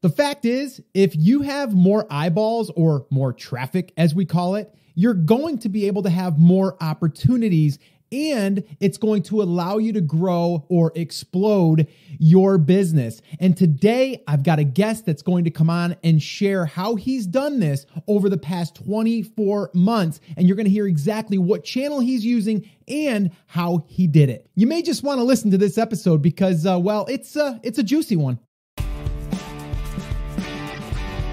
The fact is, if you have more eyeballs or more traffic, as we call it, you're going to be able to have more opportunities, and it's going to allow you to grow or explode your business. And today I've got a guest that's going to come on and share how he's done this over the past 24 months. And you're going to hear exactly what channel he's using and how he did it. You may just want to listen to this episode because, it's a juicy one.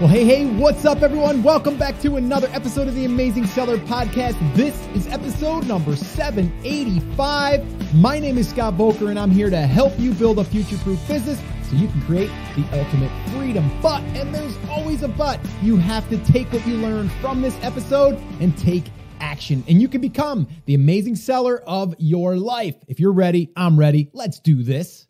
Well, hey, what's up, everyone? Welcome back to another episode of the Amazing Seller Podcast. This is episode number 785. My name is Scott Boker, and I'm here to help you build a future-proof business so you can create the ultimate freedom. But, and there's always a but, you have to take what you learned from this episode and take action, and you can become the amazing seller of your life. If you're ready, I'm ready. Let's do this.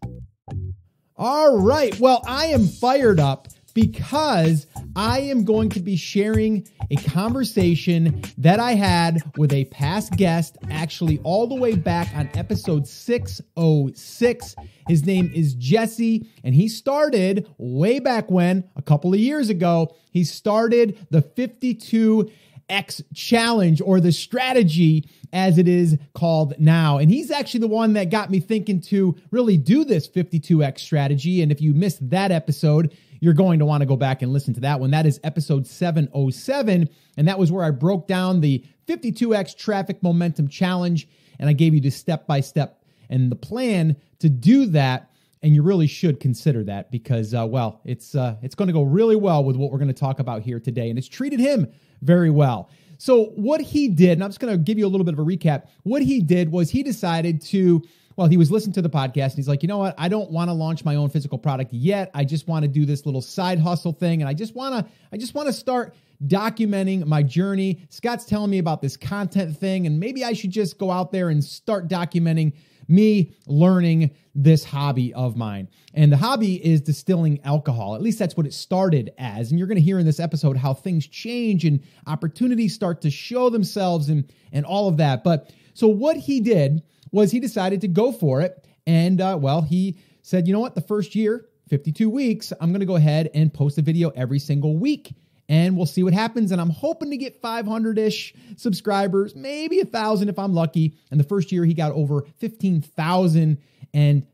All right. Well, I am fired up because I am going to be sharing a conversation that I had with a past guest, actually all the way back on episode 606. His name is Jesse, and he started way back when, a couple of years ago, he started the 52X challenge, or the strategy as it is called now. And he's actually the one that got me thinking to really do this 52X strategy. And if you missed that episode, you're going to want to go back and listen to that one. That is episode 707. And that was where I broke down the 52X traffic momentum challenge. And I gave you the step-by-step and the plan to do that. And you really should consider that because, it's going to go really well with what we're going to talk about here today. And it's treated him very well. So what he did, and I'm just going to give you a little bit of a recap. What he did was he decided to, he was listening to the podcast and he's like, you know what? I don't want to launch my own physical product yet. I just want to do this little side hustle thing. And I just want to start documenting my journey. Scott's telling me about this content thing, and maybe I should just go out there and start documenting me learning this hobby of mine. And the hobby is distilling alcohol. At least that's what it started as. And you're going to hear in this episode how things change and opportunities start to show themselves and all of that. But so what he did was he decided to go for it. And he said, you know what? The first year, 52 weeks, I'm going to go ahead and post a video every single week. And we'll see what happens. And I'm hoping to get 500-ish subscribers, maybe 1,000 if I'm lucky. And the first year he got over 15,000. And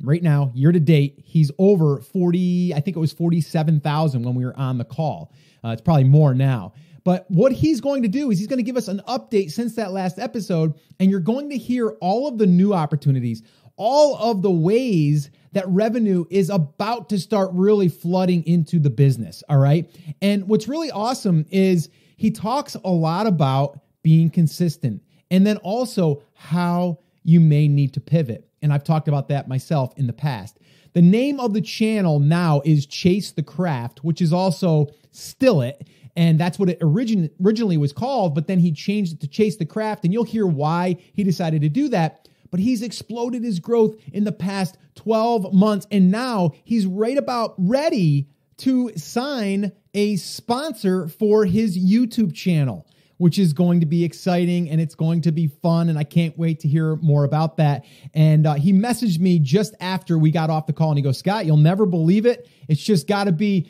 right now, year to date, he's over 40, I think it was 47,000 when we were on the call. It's probably more now. But what he's going to do is he's going to give us an update since that last episode. And you're going to hear all of the new opportunities, all of the ways that revenue is about to start really flooding into the business. All right. And what's really awesome is he talks a lot about being consistent and then also how you may need to pivot. And I've talked about that myself in the past. The name of the channel now is Chase the Craft, which is also Still It. And that's what it originally was called, but then he changed it to Chase the Craft. And you'll hear why he decided to do that. But he's exploded his growth in the past 12 months. And now he's right about ready to sign a sponsor for his YouTube channel, which is going to be exciting and it's going to be fun. And I can't wait to hear more about that. And he messaged me just after we got off the call and he goes, Scott, you'll never believe it. It's just gotta be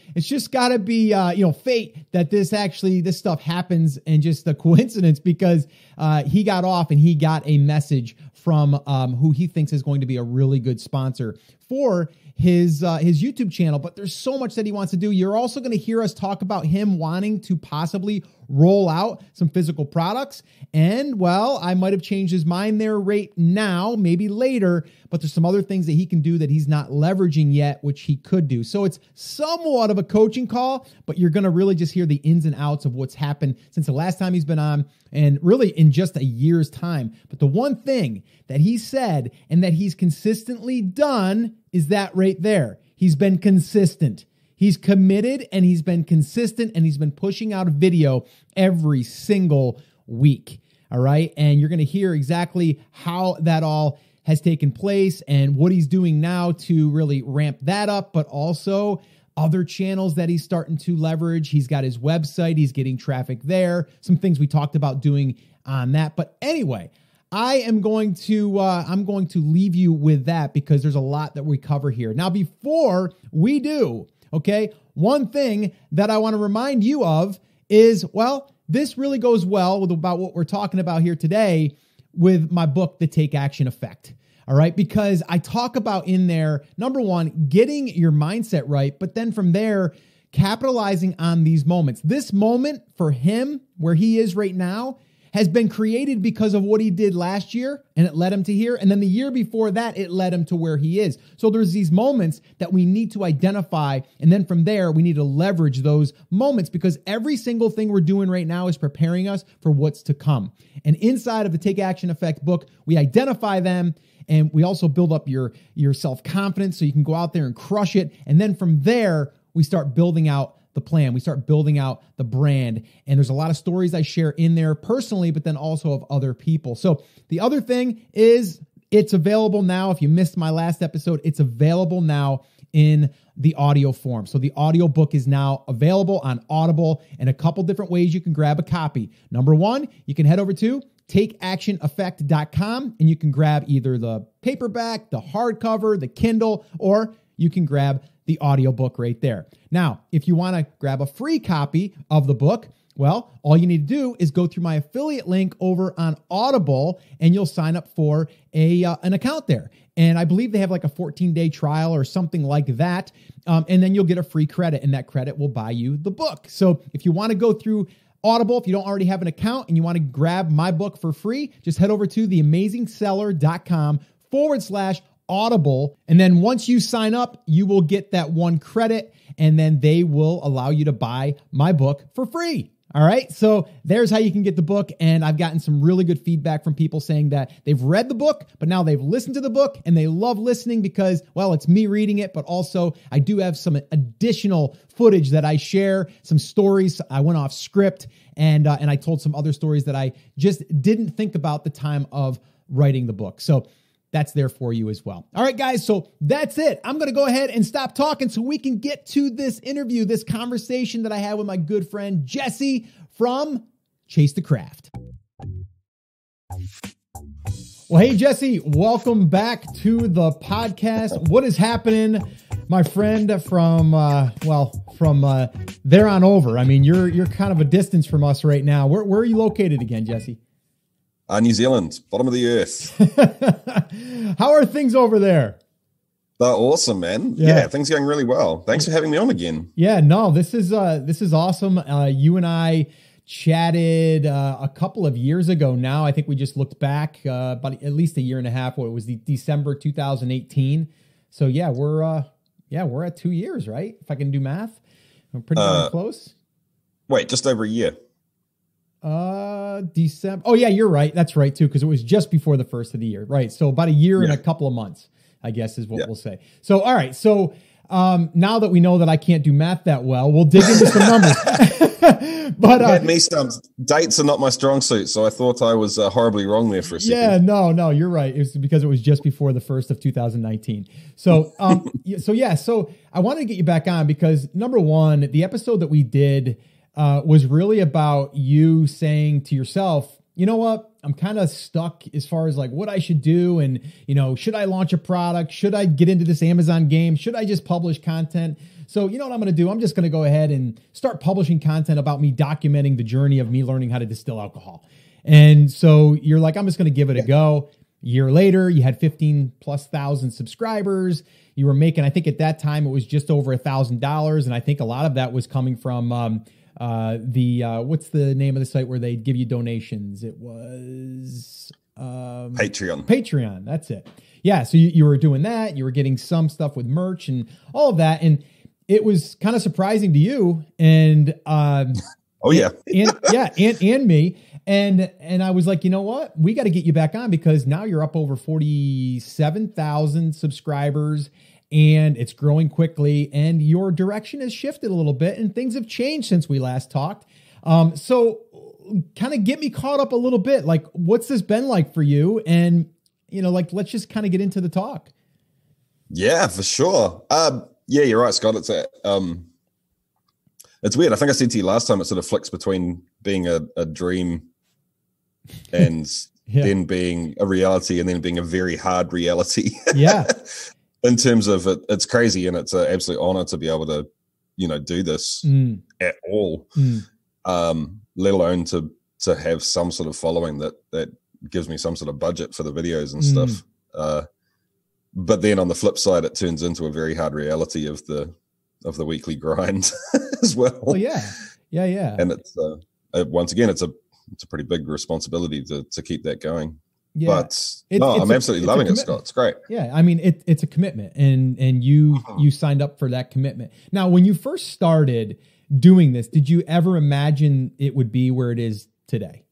fate that this stuff happens, and just a coincidence because he got off and he got a message from who he thinks is going to be a really good sponsor for his YouTube channel. But there's so much that he wants to do. You're also going to hear us talk about him wanting to possibly roll out some physical products. And I might have changed his mind there right now, maybe later, but there's some other things that he can do that he's not leveraging yet, which he could do. So it's somewhat of a coaching call, but you're going to really just hear the ins and outs of what's happened since the last time he's been on, and really in just a year's time. But the one thing that he said and that he's consistently done is that right there. He's been consistent. He's committed and he's been consistent and he's been pushing out a video every single week. All right. And you're going to hear exactly how that all has taken place and what he's doing now to really ramp that up, but also other channels that he's starting to leverage. He's got his website. He's getting traffic there. Some things we talked about doing on that. But anyway, I'm going to leave you with that because there's a lot that we cover here. Now, before we do, Okay. One thing that I want to remind you of is, well, this really goes well with about what we're talking about here today with my book, The Take Action Effect. All right. Because I talk about in there, number one, getting your mindset right. But then from there, capitalizing on these moments. This moment for him, where he is right now, has been created because of what he did last year, and it led him to here. And then the year before that, it led him to where he is. So there's these moments that we need to identify. And then from there, we need to leverage those moments, because every single thing we're doing right now is preparing us for what's to come. And inside of the Take Action Effect book, we identify them, and we also build up your self-confidence so you can go out there and crush it. And then from there, we start building out the plan. We start building out the brand. And there's a lot of stories I share in there personally, but then also of other people. So the other thing is, it's available now. If you missed my last episode, it's available now in the audio form. So the audio book is now available on Audible, and a couple different ways you can grab a copy. Number one, you can head over to takeactioneffect.com and you can grab either the paperback, the hardcover, the Kindle, or you can grab the audiobook right there. Now, if you want to grab a free copy of the book, well, all you need to do is go through my affiliate link over on Audible, and you'll sign up for an account there. And I believe they have like a 14-day trial or something like that. And then you'll get a free credit, and that credit will buy you the book. So if you want to go through Audible, if you don't already have an account and you want to grab my book for free, just head over to theamazingseller.com/Audible. And then once you sign up, you will get that one credit, and then they will allow you to buy my book for free. All right. So there's how you can get the book. And I've gotten some really good feedback from people saying that they've read the book, but now they've listened to the book and they love listening because, well, it's me reading it, but also I do have some additional footage that I share, some stories. I went off script, and I told some other stories that I just didn't think about the time of writing the book. So that's there for you as well. All right, guys. So that's it. I'm going to go ahead and stop talking so we can get to this interview, this conversation that I had with my good friend, Jesse from Chase the Craft. Well, hey, Jesse, welcome back to the podcast. What is happening, my friend, from there on over? I mean, you're kind of a distance from us right now. Where are you located again, Jesse? New Zealand, bottom of the earth. How are things over there? They're awesome, man. Yeah, things are going really well. Thanks for having me on again. Yeah, no, this is awesome. You and I chatted a couple of years ago now. I think we just looked back about at least a year and a half. It was December 2018. So yeah, we're at 2 years, right? If I can do math, I'm pretty close. Wait, just over a year. December. Oh yeah, you're right. That's right too. Cause it was just before the first of the year. Right. So about a year and a couple of months, I guess is what we'll say. So, all right. So, now that we know that I can't do math that well, we'll dig into some numbers. But, dates are not my strong suit. So I thought I was horribly wrong there for a second. Yeah, no, you're right. It's because it was just before the first of 2019. So, so I wanted to get you back on because number one, the episode that we did, was really about you saying to yourself, you know what, I'm kind of stuck as far as like what I should do. And, you know, should I launch a product? Should I get into this Amazon game? Should I just publish content? So you know what I'm going to do? I'm just going to go ahead and start publishing content about me documenting the journey of me learning how to distill alcohol. And so you're like, I'm just going to give it a go. A year later, you had 15,000+ subscribers. You were making, I think at that time, it was just over $1,000. And I think a lot of that was coming from, what's the name of the site where they give you donations? It was Patreon. That's it. Yeah. So you were doing that. You were getting some stuff with merch and all of that. And it was kind of surprising to you. And, and me. And I was like, you know what? We got to get you back on because now you're up over 47,000 subscribers. And it's growing quickly, and your direction has shifted a little bit, and things have changed since we last talked. So kind of get me caught up a little bit. Like, what's this been like for you? And, you know, like, let's just kind of get into the talk. Yeah, for sure. Yeah, you're right, Scott. It's weird. I think I said to you last time, it sort of flicks between being a dream and then being a reality and then being a very hard reality. Yeah. In terms of it, it's crazy, and it's an absolute honor to be able to do this at all, let alone to have some sort of following that gives me some sort of budget for the videos and stuff. But then on the flip side, it turns into a very hard reality of the weekly grind as well. Well, yeah. And it's once again, it's a pretty big responsibility to keep that going. Yeah. But I'm absolutely loving it, Scott. It's great. Yeah. I mean, it's a commitment, and you signed up for that commitment. Now, when you first started doing this, did you ever imagine it would be where it is today?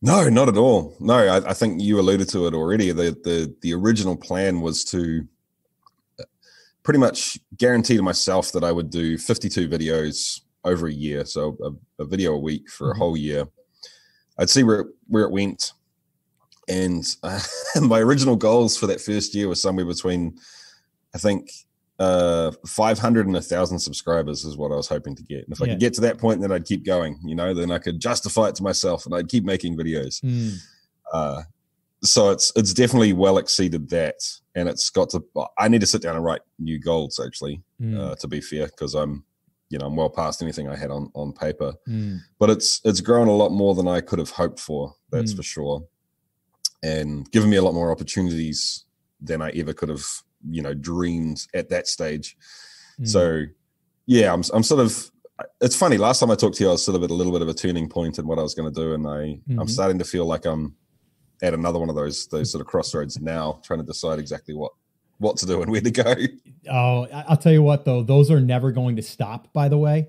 No, not at all. No, I think you alluded to it already. The original plan was to pretty much guarantee to myself that I would do 52 videos over a year. So a video a week for a whole year. I'd see where it went. And my original goals for that first year was somewhere between, I think, 500 and 1,000 subscribers is what I was hoping to get. And if I could get to that point, then I'd keep going, then I could justify it to myself and I'd keep making videos. So it's definitely well exceeded that. And I need to sit down and write new goals, actually, to be fair, because I'm well past anything I had on paper. But it's grown a lot more than I could have hoped for, that's for sure. And given me a lot more opportunities than I ever could have, dreamed at that stage. So yeah, I'm sort of, it's funny. Last time I talked to you, I was sort of at a little bit of a turning point in what I was going to do. And I'm starting to feel like I'm at another one of those sort of crossroads now, trying to decide exactly what to do and where to go. Oh, I'll tell you what, though, those are never going to stop, by the way.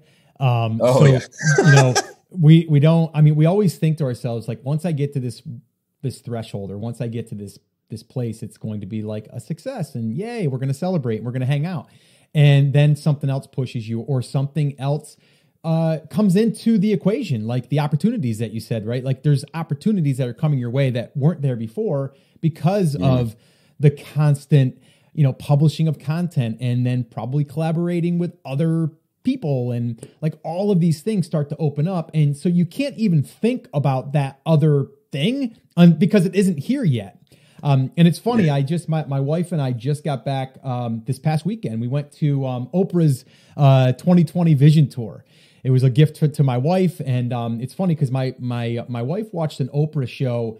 We don't, we always think to ourselves, like, once I get to this threshold, or once I get to this place, it's going to be like a success, and yay, we're going to celebrate and we're going to hang out. And then something else pushes you, or something else comes into the equation, like the opportunities that you said, right? Like there's opportunities that are coming your way that weren't there before because of the constant, publishing of content, and then probably collaborating with other people, and like all of these things start to open up. And so you can't even think about that other thing because it isn't here yet. And it's funny. My wife and I just got back this past weekend. We went to Oprah's 2020 Vision Tour. It was a gift to my wife, and it's funny because my wife watched an Oprah show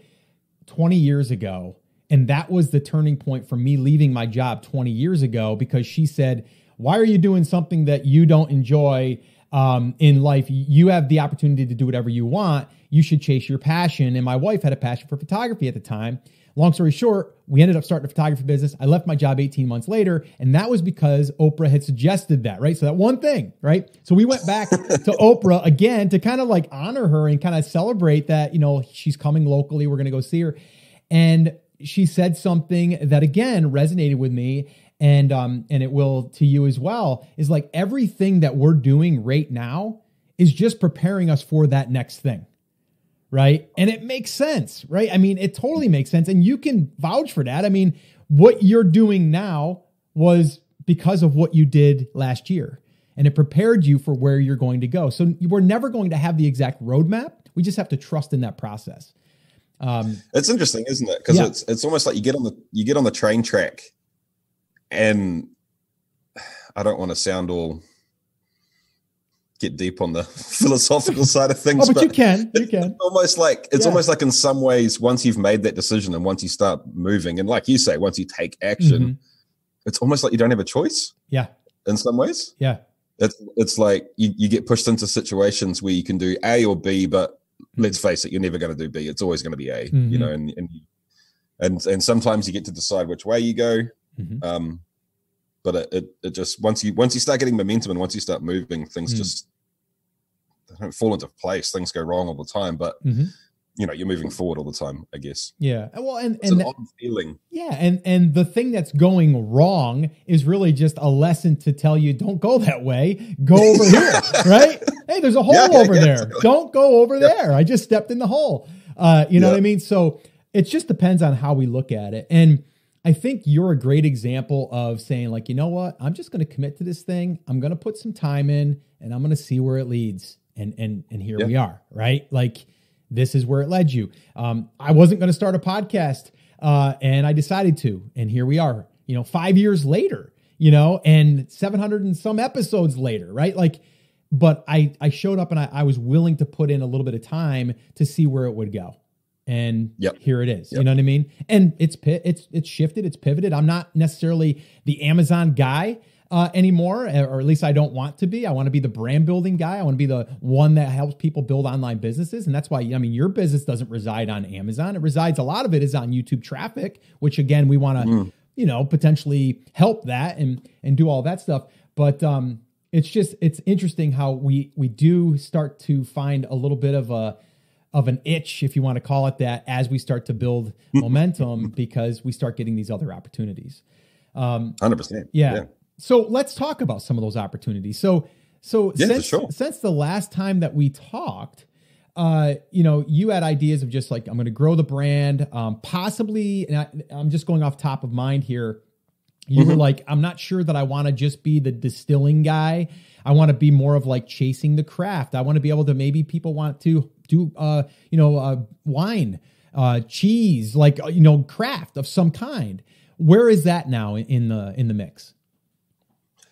20 years ago, and that was the turning point for me leaving my job 20 years ago, because she said, "Why are you doing something that you don't enjoy in life? You have the opportunity to do whatever you want. You should chase your passion." And my wife had a passion for photography at the time. Long story short, we ended up starting a photography business. I left my job 18 months later, and that was because Oprah had suggested that, right? So that one thing, right? So we went back to Oprah again to kind of like honor her and kind of celebrate that, she's coming locally. We're going to go see her. And she said something that again resonated with me, and it will to you as well, is like everything that we're doing right now is just preparing us for that next thing. Right. And it makes sense, right? It totally makes sense. And you can vouch for that. What you're doing now was because of what you did last year, and it prepared you for where you're going to go. So we're never going to have the exact roadmap. We just have to trust in that process. It's interesting, isn't it? Because it's almost like you get on the train track, and I don't want to sound all get deep on the philosophical side of things. But you can. Almost like in some ways, once you've made that decision and once you start moving, and like you say, once you take action, it's almost like you don't have a choice. Yeah. In some ways. Yeah. It's like you get pushed into situations where you can do A or B, but let's face it, you're never going to do B. It's always going to be A, and sometimes you get to decide which way you go. But it just, once you start getting momentum and once you start moving, things just they don't fall into place. Things go wrong all the time, but you're moving forward all the time, I guess. Yeah. Well, it's an odd feeling. Yeah. And the thing that's going wrong is really just a lesson to tell you, don't go that way. Go over here. Right. Hey, there's a hole over there. Exactly. Don't go over there. I just stepped in the hole. You know what I mean? So it just depends on how we look at it. And I think you're a great example of saying, like, you know what, I'm just going to commit to this thing. I'm going to put some time in, and I'm going to see where it leads. And here we are, right? Like, this is where it led you. I wasn't going to start a podcast, and I decided to, and here we are, 5 years later, and 700 and some episodes later, right? Like, but I showed up and I was willing to put in a little bit of time to see where it would go. And here it is. You know what I mean? And it's shifted, it's pivoted. I'm not necessarily the Amazon guy anymore, or at least I don't want to be. I want to be the brand building guy. I want to be the one that helps people build online businesses. And that's why, your business doesn't reside on Amazon. It resides, a lot of it is on YouTube traffic, which again, we want to, potentially help that and do all that stuff. But it's interesting how we do start to find a little bit of an itch, if you want to call it that, as we start to build momentum because we start getting these other opportunities. 100%. Yeah. So let's talk about some of those opportunities. So since the last time that we talked, you had ideas of just like, I'm going to grow the brand, possibly, and I'm just going off top of mind here. You were like, I'm not sure that I want to just be the distilling guy. I want to be more of like chasing the craft. I want to be able to, maybe people want to do, wine, cheese, like, craft of some kind. Where is that now in the mix?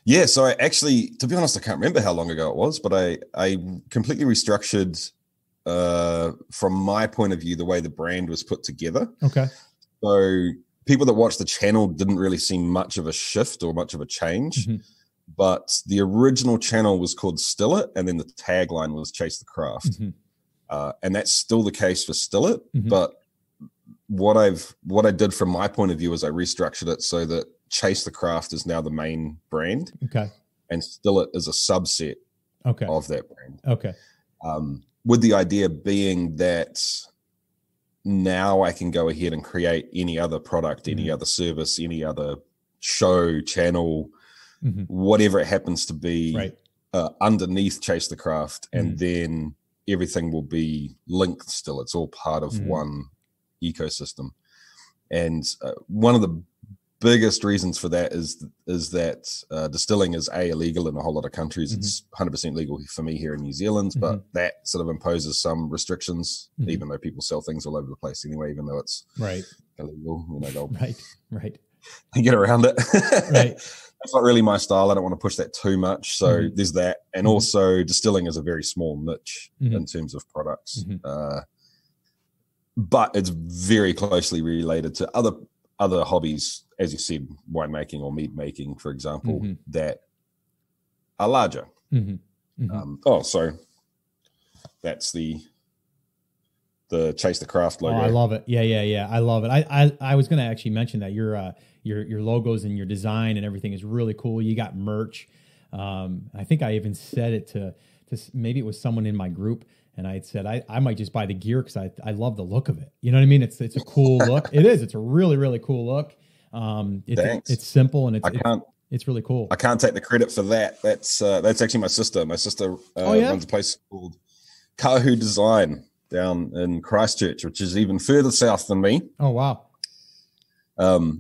Yeah. So I actually, to be honest, I can't remember how long ago it was, but I completely restructured, from my point of view, the way the brand was put together. Okay. So people that watched the channel didn't really see much of a shift or much of a change, but the original channel was called Still It, and then the tagline was Chase the Craft. And that's still the case for Still It. But what I did from my point of view is I restructured it so that Chase the Craft is now the main brand. Okay. And Still It is a subset of that brand. Okay. With the idea being that now I can go ahead and create any other product, any other service, any other show, channel, whatever it happens to be, underneath Chase the Craft. And then everything will be linked still. It's all part of one ecosystem. And one of the biggest reasons for that is that distilling is illegal in a whole lot of countries. It's 100% legal for me here in New Zealand, but that sort of imposes some restrictions, even though people sell things all over the place anyway, even though it's illegal. They'll they get around it. That's not really my style. I don't want to push that too much. So there's that. And also distilling is a very small niche in terms of products. But it's very closely related to other hobbies, as you said, winemaking or mead making, for example, that are larger. So that's the Chase the Craft logo. Oh, I love it. Yeah. I love it. I was going to actually mention that your logos and your design and everything is really cool. You got merch. I think I even said it to maybe it was someone in my group. And I had said, I might just buy the gear because I love the look of it. You know what I mean? It's a cool look. It is. It's a really, really cool look. It's simple and it's really cool. I can't take the credit for that. That's actually my sister. My sister runs a place called Kahu Design down in Christchurch, which is even further south than me. Oh, wow. So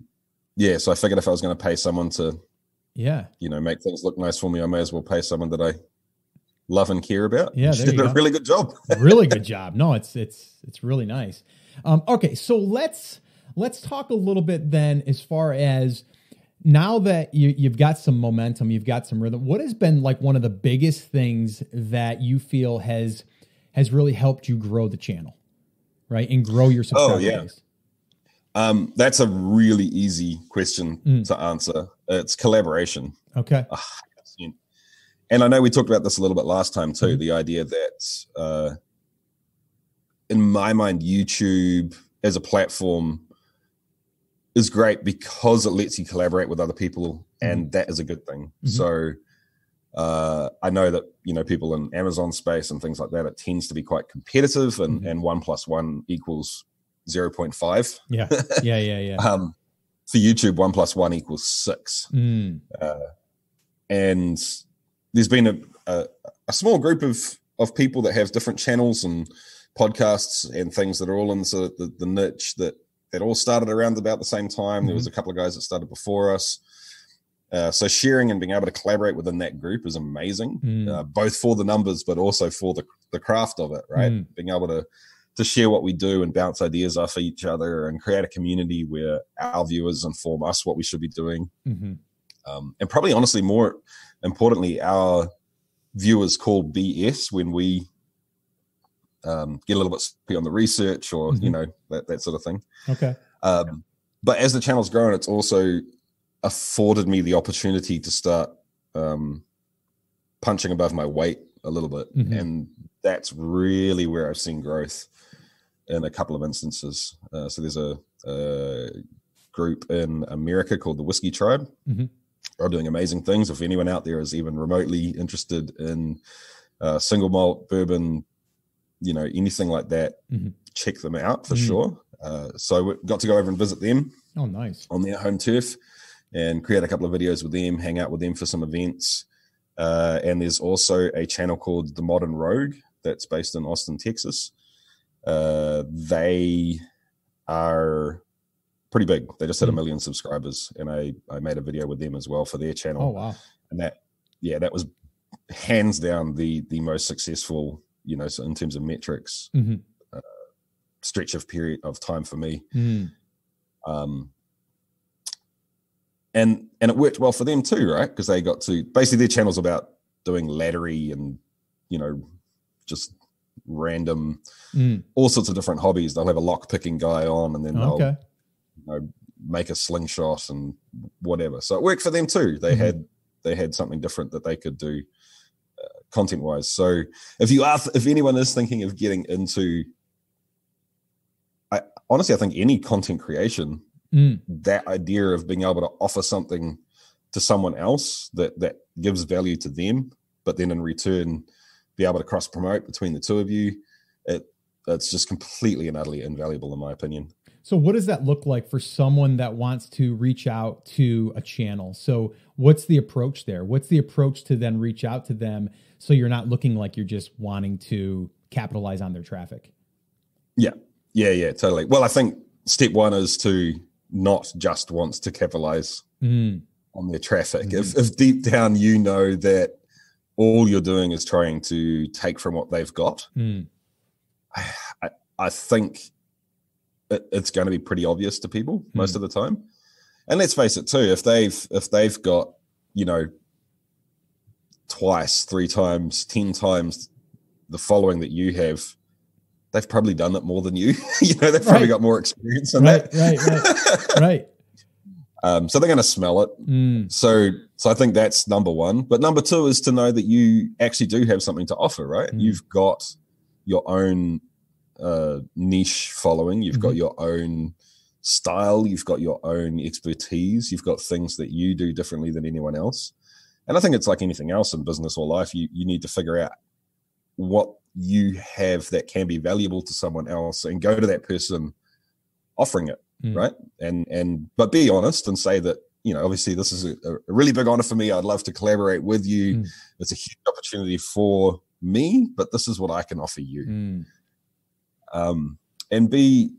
I figured if I was going to pay someone to, make things look nice for me, I may as well pay someone that I love and care about. Yeah, she did a really good job. Really good job. No, it's really nice. Okay, so let's talk a little bit then as far as now that you've got some momentum, you've got some rhythm. What has been like one of the biggest things that you feel has really helped you grow the channel, right, and grow your subscriber base? That's a really easy question to answer. It's collaboration. Okay. And I know we talked about this a little bit last time too, the idea that in my mind, YouTube as a platform is great because it lets you collaborate with other people, and that is a good thing. So I know that, people in Amazon space and things like that, it tends to be quite competitive, and 1 + 1 = 0.5. Yeah. For YouTube, 1 + 1 = 6. And there's been a small group of people that have different channels and podcasts and things that are all in sort of the niche that all started around about the same time. There was a couple of guys that started before us. So sharing and being able to collaborate within that group is amazing, both for the numbers, but also for the craft of it, right? Being able to share what we do and bounce ideas off each other and create a community where our viewers inform us what we should be doing. And probably honestly, more importantly, our viewers call BS when we get a little bit sloppy on the research or, you know, that sort of thing. Okay. But as the channel's grown, it's also afforded me the opportunity to start punching above my weight a little bit. And that's really where I've seen growth in a couple of instances. So there's a group in America called the Whiskey Tribe. Are doing amazing things. If anyone out there is even remotely interested in single malt, bourbon, you know, anything like that, check them out for sure. So we got to go over and visit them. Oh, nice. On their home turf and create a couple of videos with them, hang out with them for some events. And there's also a channel called The Modern Rogue that's based in Austin, Texas. They are pretty big. They just had 1 million subscribers, and I made a video with them as well for their channel. Oh, wow. And that was hands down the most successful, you know, so in terms of metrics, stretch of period of time for me. And it worked well for them too, right? Because they got to, basically their channel's about doing laddery and, you know, just random, all sorts of different hobbies. They'll have a lock picking guy on, and then they'll, you know, make a slingshot and whatever. So it worked for them too. They had something different that they could do content wise. So if anyone is thinking of getting into, honestly, I think any content creation, that idea of being able to offer something to someone else that gives value to them, but then in return be able to cross promote between the two of you, it's just completely and utterly invaluable in my opinion. So what does that look like for someone that wants to reach out to a channel? So what's the approach there? What's the approach to then reach out to them so you're not looking like you're just wanting to capitalize on their traffic? Yeah, totally. Well, I think step one is to not just want to capitalize on their traffic. If deep down you know that all you're doing is trying to take from what they've got, I think it's going to be pretty obvious to people most of the time. And let's face it too, if they've got, you know, twice, 3 times, 10 times the following that you have, they've probably done it more than you. You know, they've probably got more experience in that. Right. So they're going to smell it. So I think that's number one. But number two is to know that you actually do have something to offer, right? You've got your own niche following. You've got your own style. You've got your own expertise. You've got things that you do differently than anyone else. And I think it's like anything else in business or life. You need to figure out what you have that can be valuable to someone else and go to that person offering it, right? But be honest and say that, you know, obviously this is a really big honor for me. I'd love to collaborate with you. It's a huge opportunity for me, but this is what I can offer you. And be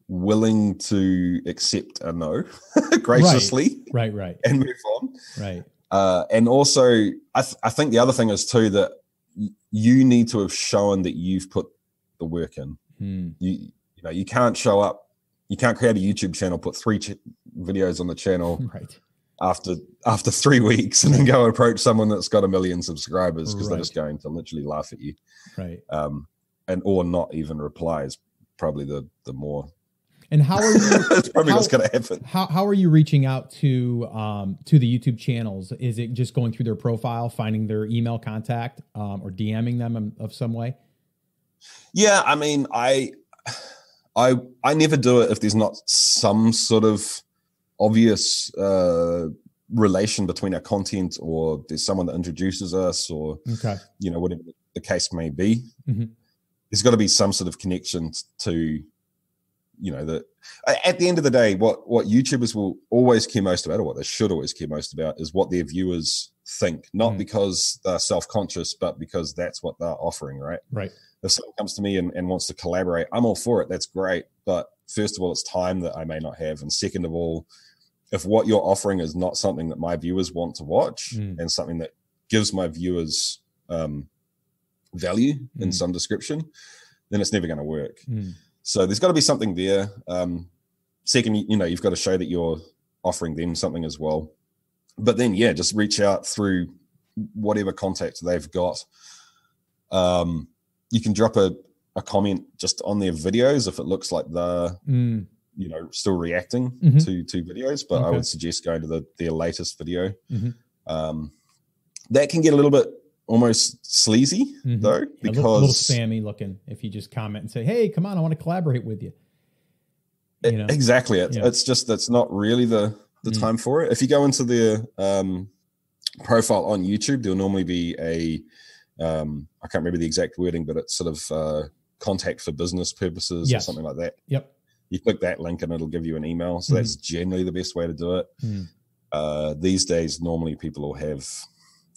willing to accept a no graciously, right, and move on, right. And also, I think the other thing is too that you need to have shown that you've put the work in. You know, you can't show up, you can't create a YouTube channel, put 3 videos on the channel, right, after 3 weeks, and then go approach someone that's got 1 million subscribers because they're just going to literally laugh at you, right, or not even reply is probably the more. And how are you? That's probably what's going to happen. How are you reaching out to the YouTube channels? Is it just going through their profile, finding their email contact, or DMing them of some way? Yeah, I mean, I never do it if there's not some sort of obvious relation between our content, or there's someone that introduces us, or you know, whatever the case may be. There's got to be some sort of connection to, you know, that at the end of the day, what YouTubers will always care most about, or what they should always care most about, is what their viewers think, not because they're self-conscious, but because that's what they're offering, right? Right. If someone comes to me and wants to collaborate, I'm all for it. That's great. But first of all, it's time that I may not have. And second of all, if what you're offering is not something that my viewers want to watch and something that gives my viewers value in some description, then it's never going to work. So there's got to be something there. Second, you know, you've got to show that you're offering them something as well. But then, yeah, just reach out through whatever contact they've got. You can drop a comment just on their videos if it looks like they're, still reacting to videos. But I would suggest going to their latest video. That can get a little bit almost sleazy though, because a little spammy looking if you just comment and say, hey, come on, I want to collaborate with you. Exactly. It's just, that's not really the time for it. If you go into their profile on YouTube, there'll normally be I can't remember the exact wording, but it's sort of contact for business purposes or something like that. Yep. You click that link and it'll give you an email. So that's generally the best way to do it. These days, normally people will have,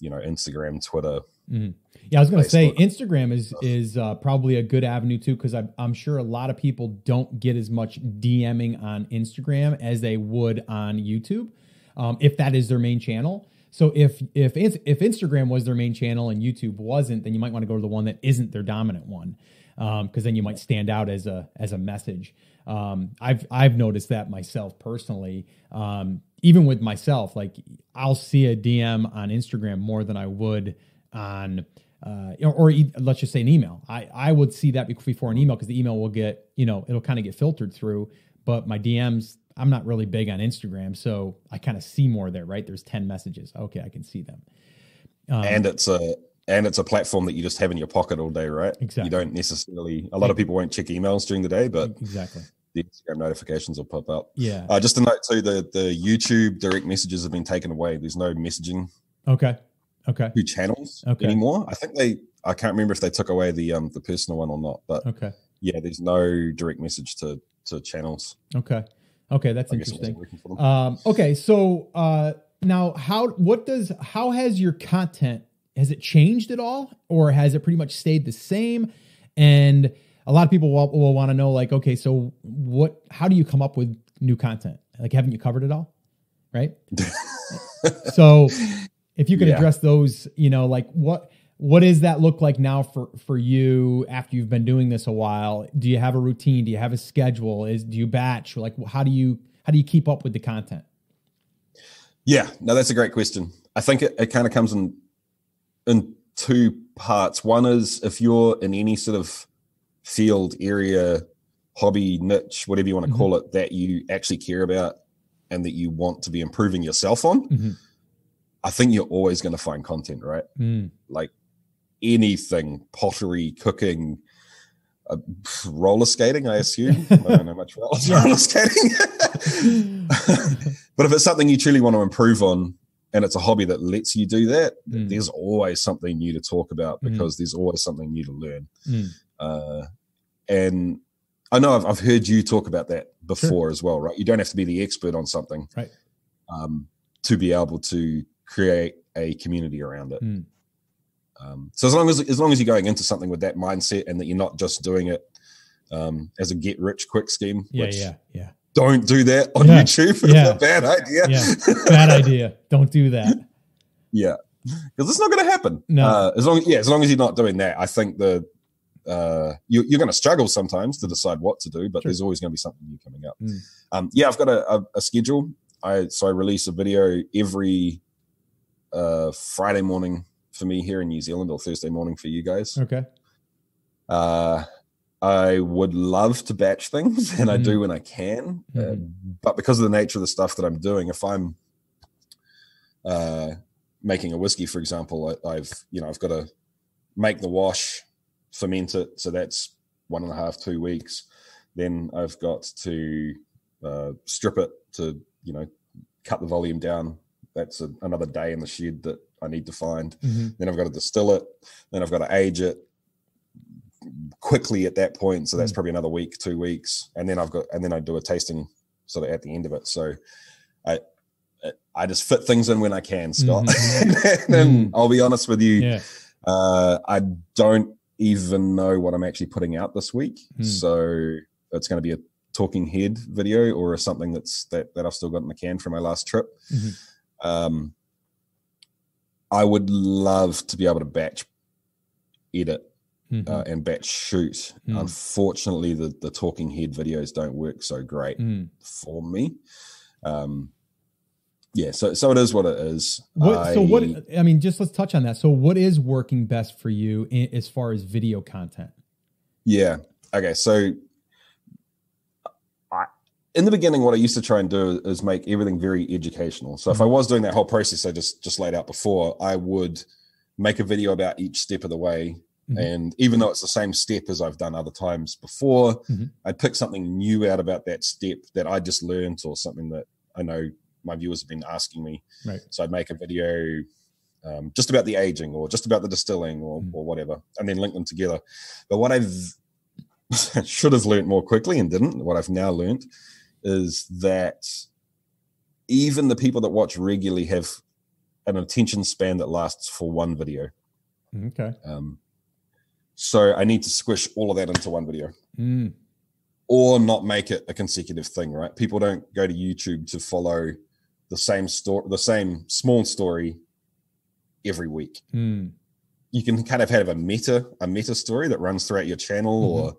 Instagram, Twitter. Yeah, I was going to say Instagram is probably a good avenue too, because I'm sure a lot of people don't get as much DMing on Instagram as they would on YouTube, if that is their main channel. So if Instagram was their main channel and YouTube wasn't, then you might want to go to the one that isn't their dominant one, because then you might stand out as a message. I've noticed that myself personally. Even with myself, like I'll see a DM on Instagram more than I would on, or let's just say an email. I would see that before an email, because the email will get, it'll kind of get filtered through, but my DMs, I'm not really big on Instagram. So I kind of see more there, right? There's 10 messages. Okay. I can see them. And it's a platform that you just have in your pocket all day, right? Exactly. You don't necessarily, a lot of people won't check emails during the day, but exactly, the Instagram notifications will pop up. Yeah. Just a note too, the YouTube direct messages have been taken away. There's no messaging. Okay. To channels anymore. I can't remember if they took away the personal one or not, but yeah, there's no direct message to channels. Okay, that's interesting. Okay, so now how has your content, has it changed at all, or has it pretty much stayed the same? And a lot of people will want to know, like, okay, so how do you come up with new content? Like, haven't you covered it all? Right. So if you could address those, like what does that look like now for you after you've been doing this a while? Do you have a routine? Do you have a schedule? Do you batch? Like, how do you keep up with the content? Yeah, no, that's a great question. I think it kind of comes in two parts. One is if you're in any sort of field, area, hobby, niche, whatever you want to call it, that you actually care about and that you want to be improving yourself on, I think you're always going to find content, right? Like anything, pottery, cooking, roller skating, I assume. I don't know much about roller skating. But if it's something you truly want to improve on and it's a hobby that lets you do that, there's always something new to talk about, because there's always something new to learn. And I know I've heard you talk about that before as well, right? You don't have to be the expert on something, right, to be able to create a community around it. So as long as you're going into something with that mindset, and that you're not just doing it as a get rich quick scheme, don't do that on YouTube. It's a bad idea. Bad idea. Don't do that. Yeah, because it's not going to happen. No. As long as you're not doing that, I think you're going to struggle sometimes to decide what to do, but there's always going to be something new coming up. I've got a schedule. I release a video every Friday morning for me here in New Zealand, or Thursday morning for you guys. Okay. I would love to batch things, and I do when I can. But because of the nature of the stuff that I'm doing, if I'm making a whiskey, for example, I've got to make the wash, ferment it. So that's 1.5, 2 weeks. Then I've got to strip it to, cut the volume down. That's another day in the shed that I need to find. Then I've got to distill it. Then I've got to age it quickly at that point. So that's probably another week, 2 weeks. And then I do a tasting sort of at the end of it. So I just fit things in when I can, Scott. And I'll be honest with you. I don't even know what I'm actually putting out this week. So it's going to be a talking head video or something that I've still got in the can from my last trip. I would love to be able to batch edit and batch shoot. Unfortunately, the talking head videos don't work so great for me. Yeah. So it is what it is. I mean, just let's touch on that. So what is working best for you as far as video content? Yeah. Okay. So in the beginning, what I used to try and do is make everything very educational. So if I was doing that whole process I just laid out before, I would make a video about each step of the way. And even though it's the same step as I've done other times before, I'd pick something new out about that step that I just learned, or something that I know my viewers have been asking me. Right. So I'd make a video just about the aging, or just about the distilling, or whatever, and then link them together. But what I've should have learned more quickly and didn't, what I've now learned, is that even the people that watch regularly have an attention span that lasts for one video. Okay. So I need to squish all of that into one video, or not make it a consecutive thing, right? People don't go to YouTube to follow the same story, the same small story every week. You can kind of have a meta story that runs throughout your channel, or,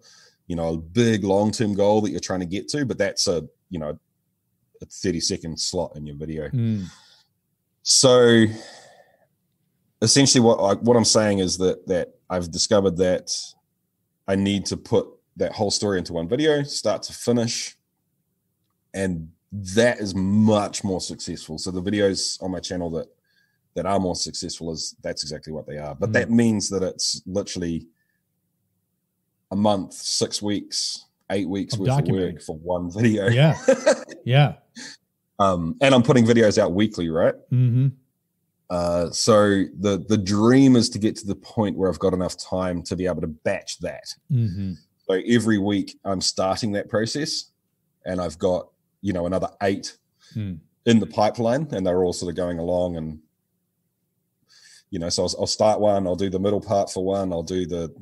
a big long-term goal that you're trying to get to, but that's a 30-second slot in your video. So essentially what I'm saying is that I've discovered that I need to put that whole story into one video, start to finish, and that is much more successful. So the videos on my channel that are more successful, that's exactly what they are. But that means that it's literally a month, 6 weeks, 8 weeks worth of work for one video. Yeah. Yeah. And I'm putting videos out weekly, right? So the dream is to get to the point where I've got enough time to be able to batch that. So every week I'm starting that process, and I've got, another 8 in the pipeline, and they're all sort of going along. And, so I'll start one, I'll do the middle part for one, I'll do the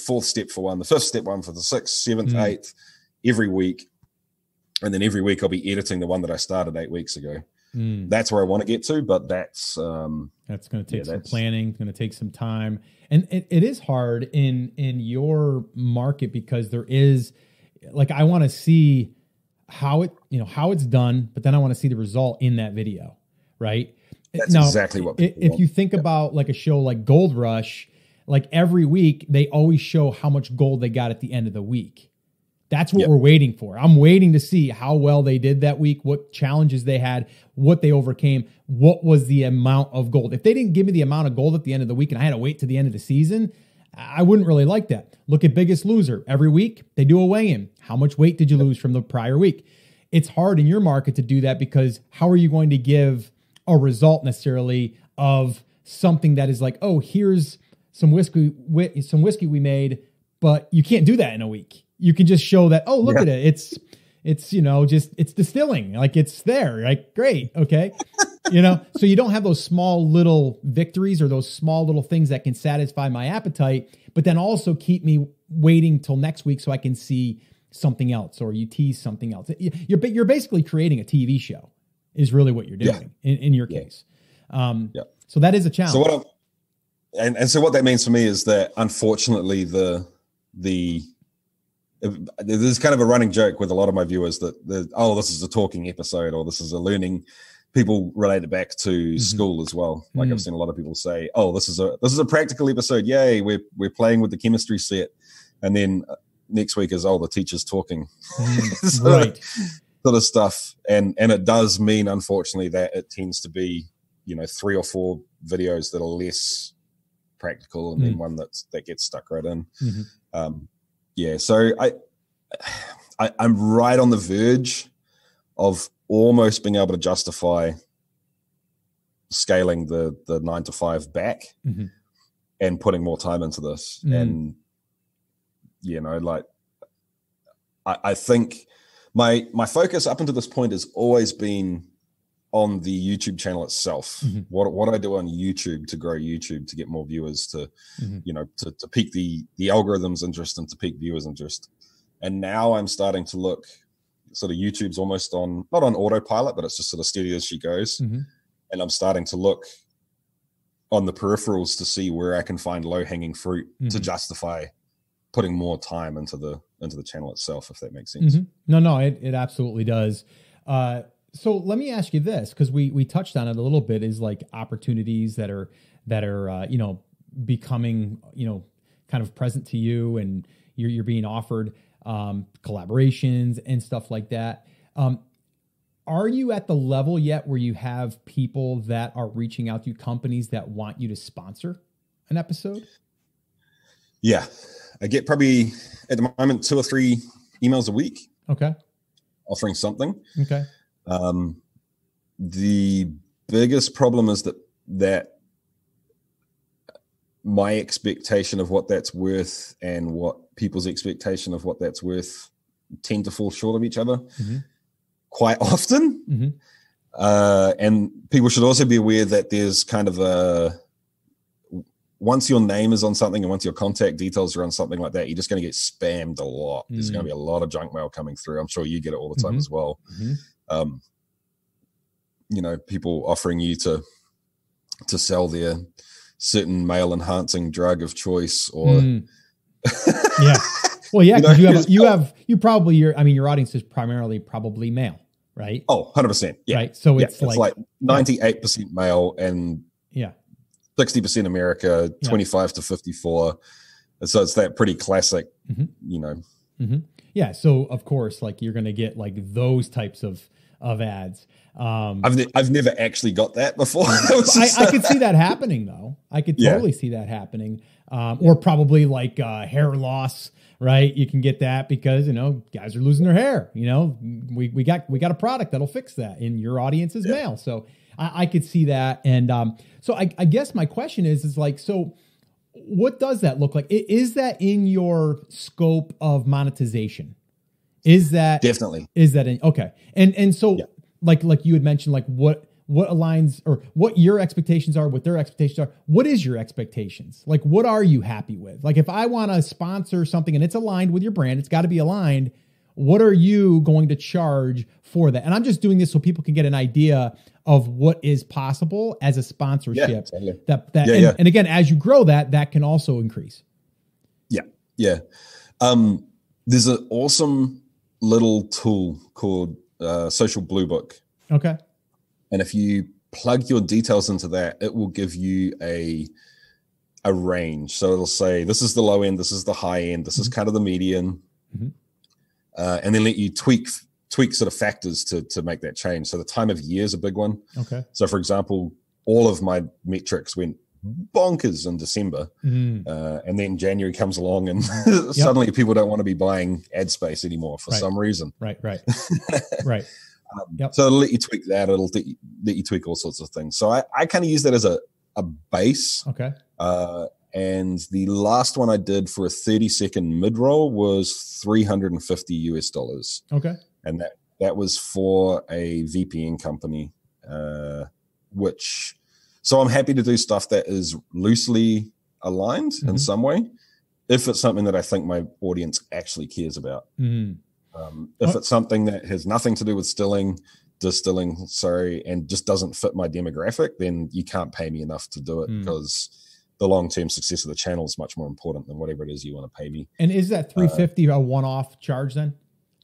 fourth step for one, the fifth step one for the 6th, 7th, 8th, every week. And then every week I'll be editing the one that I started 8 weeks ago. That's where I want to get to, but that's going to take some planning. It's going to take some time, and it is hard in your market, because there is, I want to see how it's done, but then I want to see the result in that video, right? That's exactly what people want. You think about a show like Gold Rush, every week they always show how much gold they got at the end of the week. That's what we're waiting for. I'm waiting to see how well they did that week, what challenges they had, what they overcame, what was the amount of gold. If they didn't give me the amount of gold at the end of the week and I had to wait to the end of the season, I wouldn't really like that. Look at Biggest Loser. Every week they do a weigh-in. How much weight did you lose from the prior week? It's hard in your market to do that, because how are you going to give a result necessarily of something that is oh, here's some whiskey we made, but you can't do that in a week. You can just show that, oh, look at it. It's distilling. It's there. Great. Okay. So you don't have those small little victories, or those small little things that can satisfy my appetite, but then also keep me waiting till next week so I can see something else, or you tease something else. You're basically creating a TV show is really what you're doing in your case. So that is a challenge. So so what that means for me is that, unfortunately, there's kind of a running joke with a lot of my viewers that this is a talking episode, or this is a learning. People relate it back to school as well. I've seen a lot of people say, "Oh, this is a practical episode. Yay, we're playing with the chemistry set," and then next week is the teacher's talking, right? Sort of stuff, and it does mean, unfortunately, that it tends to be 3 or 4 videos that are less practical, and then one that gets stuck right in. So I'm right on the verge of almost being able to justify scaling the 9 to 5 back and putting more time into this. And I think my focus up until this point has always been on the YouTube channel itself. What I do on YouTube to grow YouTube, to get more viewers, to to pique the algorithm's interest and to pique viewers' interest. And now I'm starting to look, sort of YouTube's almost not on autopilot, but it's just sort of steady as she goes. And I'm starting to look on the peripherals to see where I can find low-hanging fruit to justify putting more time into the channel itself, if that makes sense. No, it absolutely does. So let me ask you this, because we touched on it a little bit, is like opportunities that are becoming, kind of present to you, and you're being offered collaborations and stuff like that. Are you at the level yet where you have people that are reaching out to you, companies that want you to sponsor an episode? Yeah, I get probably at the moment 2 or 3 emails a week. Okay. Offering something. Okay. The biggest problem is that my expectation of what that's worth and what people's expectation of what that's worth tend to fall short of each other quite often. And people should also be aware that there's kind of once your name is on something and once your contact details are on something like that, you're just going to get spammed a lot. There's going to be a lot of junk mail coming through. I'm sure you get it all the time as well. People offering you to sell their certain male enhancing drug of choice, or yeah. Well, yeah, because your audience is primarily probably male, right? Oh, 100%. Yeah. Right. So it's like 98% male and 60% America, 25 to 54. And so it's that pretty classic, Yeah. So of course, like you're going to get like those types of ads. I've never actually got that before. I could see that happening though. I could totally see that happening. Or probably like hair loss, right? You can get that because, guys are losing their hair. We got a product that'll fix that, and your audience is male. So I could see that. And so I guess my question is like, so what does that look like? Is that in your scope of monetization? Is that definitely? Is that in? Okay. And so like you had mentioned, like what aligns, or what your expectations are, what their expectations are. What is your expectations? Like, what are you happy with? Like, if I want to sponsor something and it's aligned with your brand, it's got to be aligned. What are you going to charge for that? And I'm just doing this so people can get an idea of what is possible as a sponsorship. Yeah, totally. And again, as you grow that can also increase. Yeah. Yeah. There's an awesome little tool called Social Blue Book. Okay. And if you plug your details into that, it will give you a range. So it'll say, this is the low end, this is the high end, this is kind of the median. And then let you tweak sort of factors to make that change. So the time of year is a big one. Okay. So for example, all of my metrics went bonkers in December. And then January comes along and suddenly people don't want to be buying ad space anymore for some reason. Right. Right. So it'll let you tweak that. It'll let you tweak all sorts of things. So I kind of use that as a base. Okay. And the last one I did for a 30-second mid-roll was $350. Okay. And that was for a VPN company, so I'm happy to do stuff that is loosely aligned in some way, if it's something that I think my audience actually cares about. If it's something that has nothing to do with distilling, and just doesn't fit my demographic, then you can't pay me enough to do it, because the long-term success of the channel is much more important than whatever it is you want to pay me. And is that $350 a one-off charge then?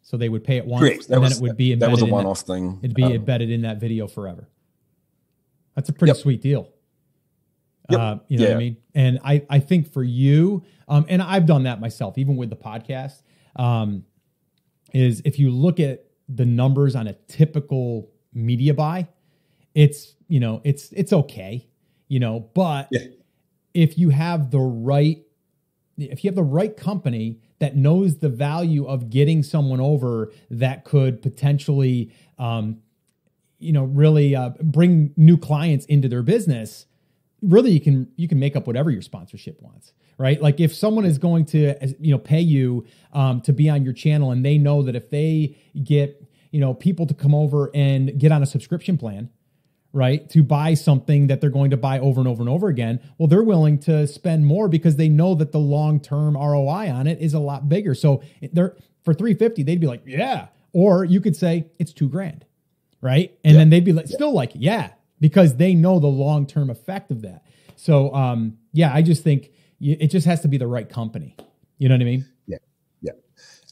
So they would pay it once, correct. And then it would be embedded. That was a one-off thing. It'd be embedded in that video forever. That's a pretty sweet deal. You know what I mean? And I think for you, and I've done that myself, even with the podcast, is if you look at the numbers on a typical media buy, it's okay, but if you have the right company that knows the value of getting someone over that could potentially, really bring new clients into their business, really you can make up whatever your sponsorship wants, right? Like if someone is going to, pay you to be on your channel, and they know that if they get, people to come over and get on a subscription plan, right, to buy something that they're going to buy over and over and over again, well, they're willing to spend more because they know that the long-term ROI on it is a lot bigger. So they're for $350, they'd be like, yeah. Or you could say it's $2,000, right? And then they'd be like, still like, yeah, because they know the long-term effect of that. So, I just think it just has to be the right company. You know what I mean? Yeah.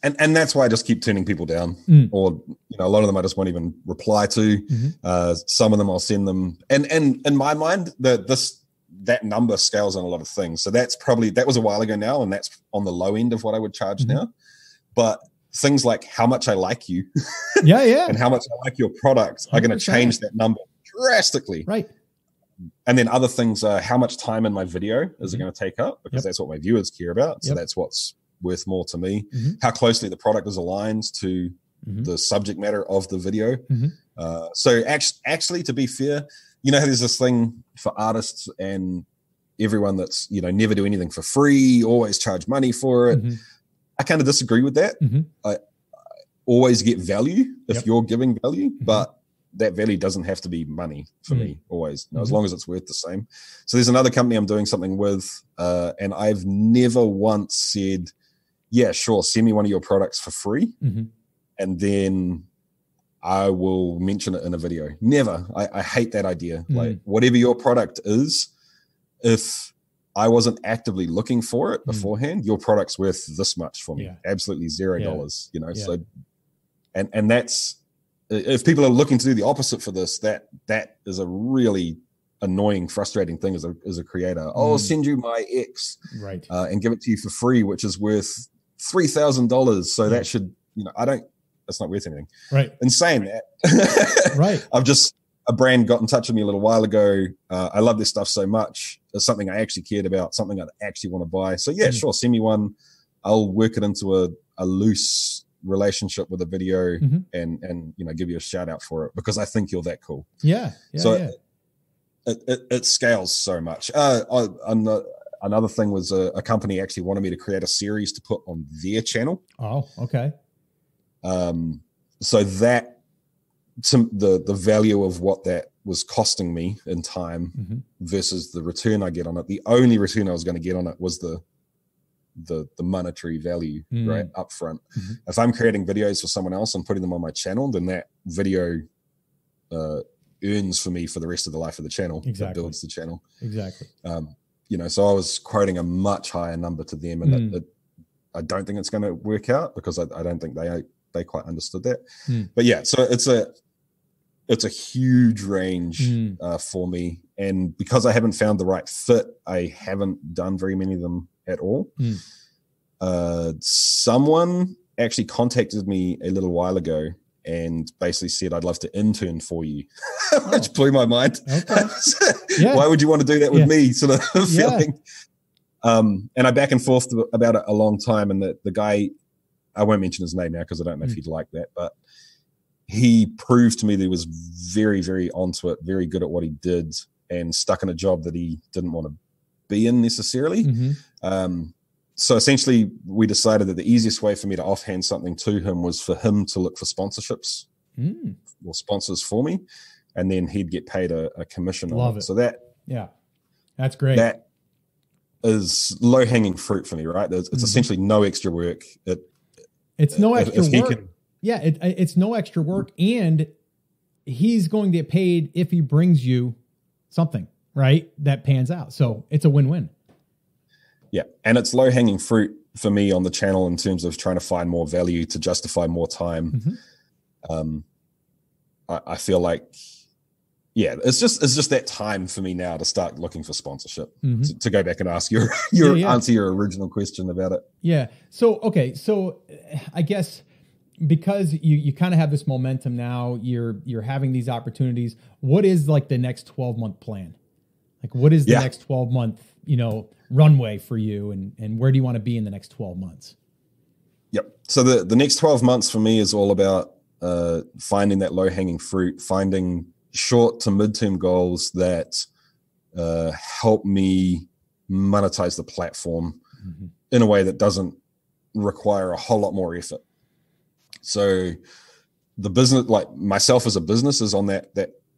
And that's why I just keep turning people down, or a lot of them I just won't even reply to. Some of them I'll send them, and in my mind that number scales on a lot of things. So that was a while ago now, and that's on the low end of what I would charge now. But things like how much I like you, and how much I like your product are going to change that number drastically, right? And then other things are how much time in my video is it going to take up, because that's what my viewers care about. So that's what's worth more to me. How closely the product is aligned to the subject matter of the video. So actually, to be fair, how there's this thing for artists and everyone that's, never do anything for free, always charge money for it. I kind of disagree with that. I always get value if you're giving value, but that value doesn't have to be money for me always, as long as it's worth the same. So there's another company I'm doing something with, and I've never once said, yeah, sure, send me one of your products for free, and then I will mention it in a video. Never. I hate that idea. Like, whatever your product is, if I wasn't actively looking for it beforehand, your product's worth this much for me. Absolutely $0, So, and that's, if people are looking to do the opposite for this, that is a really annoying, frustrating thing as a creator. I'll send you my X, right, and give it to you for free, which is worth $3,000. So that should, it's not worth anything. Right. In saying that, right, a brand got in touch with me a little while ago. I love this stuff so much. It's something I actually cared about, something I actually want to buy. So yeah, sure, send me one. I'll work it into a loose relationship with a video and give you a shout out for it, because I think you're that cool. It scales so much. Another thing was a company actually wanted me to create a series to put on their channel. Oh, okay. So that the value of what that was costing me in time versus the return I get on it. The only return I was going to get on it was the monetary value right up front. If I'm creating videos for someone else and putting them on my channel, then that video earns for me for the rest of the life of the channel. Exactly. It builds the channel. Exactly. So I was quoting a much higher number to them, and I don't think it's going to work out, because I don't think they quite understood that. But yeah, so it's a huge range for me, and because I haven't found the right fit, I haven't done very many of them at all. Someone actually contacted me a little while ago and basically said, I'd love to intern for you, which blew my mind. Okay. Why would you want to do that with me, sort of feeling? And I back and forth about it a long time, and the guy, I won't mention his name now because I don't know if he'd like that, but he proved to me that he was very, very onto it, very good at what he did, and stuck in a job that he didn't want to be in necessarily. So essentially we decided that the easiest way for me to offhand something to him was for him to look for sponsorships or sponsors for me, and then he'd get paid a commission on it. So that's great. That is low hanging fruit for me, right? It's essentially no extra work. It's no extra work. It's no extra work, and he's going to get paid if he brings you something, right, that pans out. So it's a win-win. Yeah, and it's low-hanging fruit for me on the channel in terms of trying to find more value to justify more time. I feel like, it's just that time for me now to start looking for sponsorship. To go back and ask your answer your original question about it. Yeah. So okay, so I guess because you kind of have this momentum now, you're having these opportunities. What is like the next 12-month plan? Like, what is the next 12-month, runway for you, and where do you want to be in the next 12 months? Yep. So the next 12 months for me is all about finding that low-hanging fruit, finding short to mid-term goals that help me monetize the platform in a way that doesn't require a whole lot more effort. So the business, like myself as a business, is on that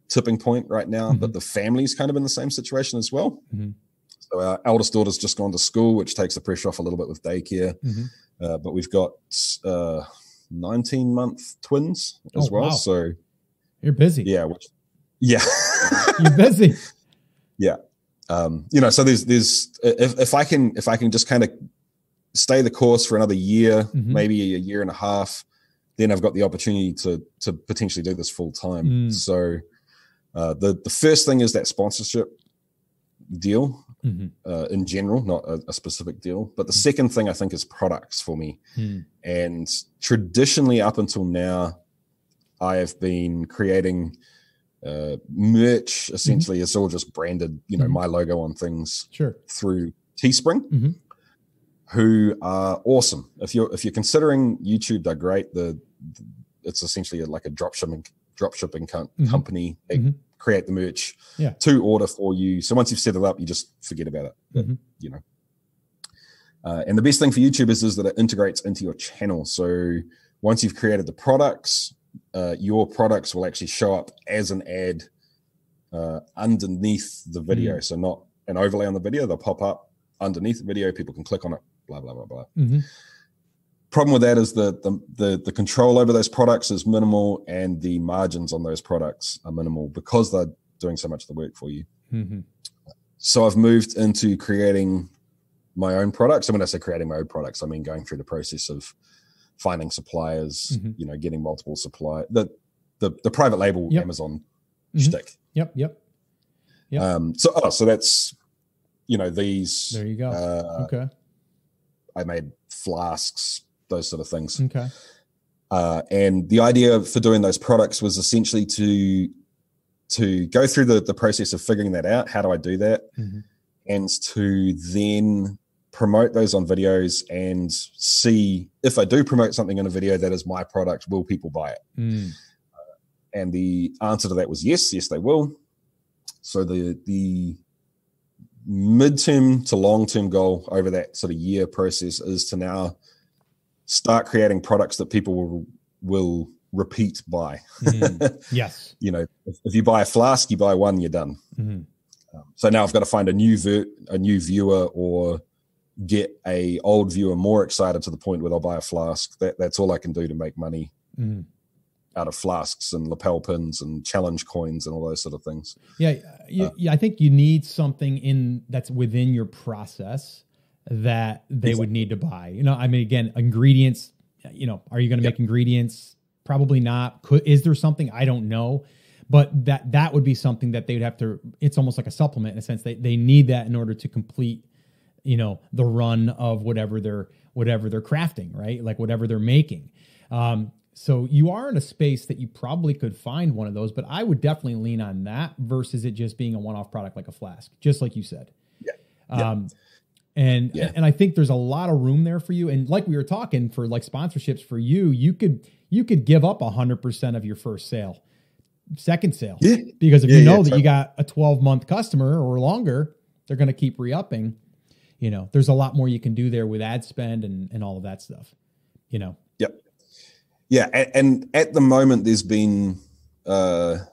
tipping point right now, but the family's kind of in the same situation as well. So our eldest daughter's just gone to school, which takes the pressure off a little bit with daycare. But we've got 19-month twins as well. Wow. So you're busy. Yeah. You're busy. Yeah. So there's if I can just kind of stay the course for another year, maybe a year and a half, then I've got the opportunity to potentially do this full time. So the first thing is that sponsorship deal in general, not a specific deal. But the second thing I think is products for me. And traditionally up until now, I have been creating merch. Essentially, it's all just branded, my logo on things through Teespring, who are awesome. If you're considering YouTube, they're great. It's essentially like a dropshipping company. They create the merch to order for you. So once you've set it up, you just forget about it. And the best thing for YouTube is that it integrates into your channel. So once you've created the products, your products will actually show up as an ad underneath the video. So not an overlay on the video, they'll pop up underneath the video. People can click on it, blah, blah, blah, blah. Problem with that is the control over those products is minimal, and the margins on those products are minimal because they're doing so much of the work for you. So I've moved into creating my own products. And when I say creating my own products, I mean going through the process of finding suppliers, getting multiple supply, the private label Amazon shtick. So that's, these. There you go. Okay. I made flasks, those sort of things. Okay. And the idea for doing those products was essentially to go through the process of figuring that out. How do I do that? And to then promote those on videos and see if I do promote something in a video that is my product, will people buy it? And the answer to that was yes, they will. So the midterm to long-term goal over that sort of year process is to now start creating products that people will repeat buy. Yes. If you buy a flask, you buy one, you're done. So now I've got to find a new viewer or get a old viewer more excited to the point where they'll buy a flask. That's all I can do to make money out of flasks and lapel pins and challenge coins and all those sort of things. I think you need something that's within your process that they would need to buy. Again, ingredients, are you going to make ingredients? Probably not. Is there something? I don't know. But that would be something that they would have to, it's almost like a supplement in a sense. They need that in order to complete, the run of whatever they're crafting, right? Like whatever they're making. So you are in a space that you probably could find one of those, but I would definitely lean on that versus it just being a one-off product like a flask, just like you said. And I think there's a lot of room there for you. And like we were talking for like sponsorships for you could give up 100% of your first sale, second sale, because if that you got a 12-month customer or longer, they're going to keep re-upping. There's a lot more you can do there with ad spend and all of that stuff. Yeah, and at the moment, there's been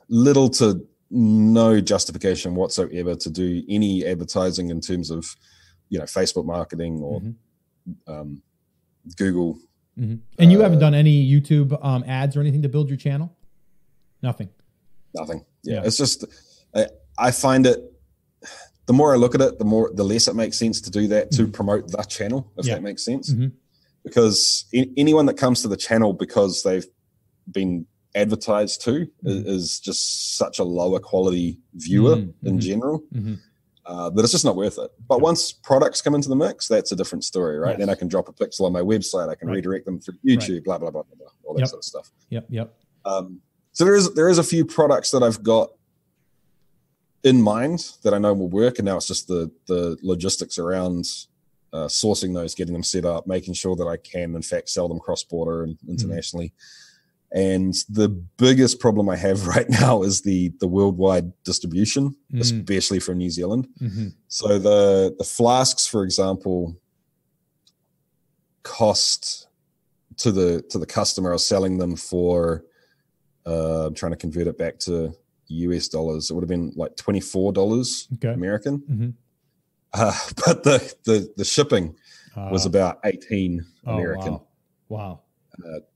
little to no justification whatsoever to do any advertising in terms of, Facebook marketing or Google. And you haven't done any YouTube ads or anything to build your channel? Nothing. Yeah, it's just I find it. The more I look at it, the less it makes sense to do that to promote the channel, if that makes sense. Because anyone that comes to the channel because they've been advertised to is just such a lower quality viewer in general that it's just not worth it. But once products come into the mix, that's a different story, right? Then I can drop a pixel on my website. I can redirect them through YouTube, blah, blah, blah, blah, blah, all that sort of stuff. So there is a few products that I've got in mind that I know will work. And now it's just the logistics around sourcing those, getting them set up, making sure that I can, in fact, sell them cross-border and internationally. And the biggest problem I have right now is the worldwide distribution, especially from New Zealand. So the flasks, for example, cost to the customer, I was selling them for, I'm trying to convert it back to US dollars. It would have been like $24 American. But the shipping was about 18 American. Wow.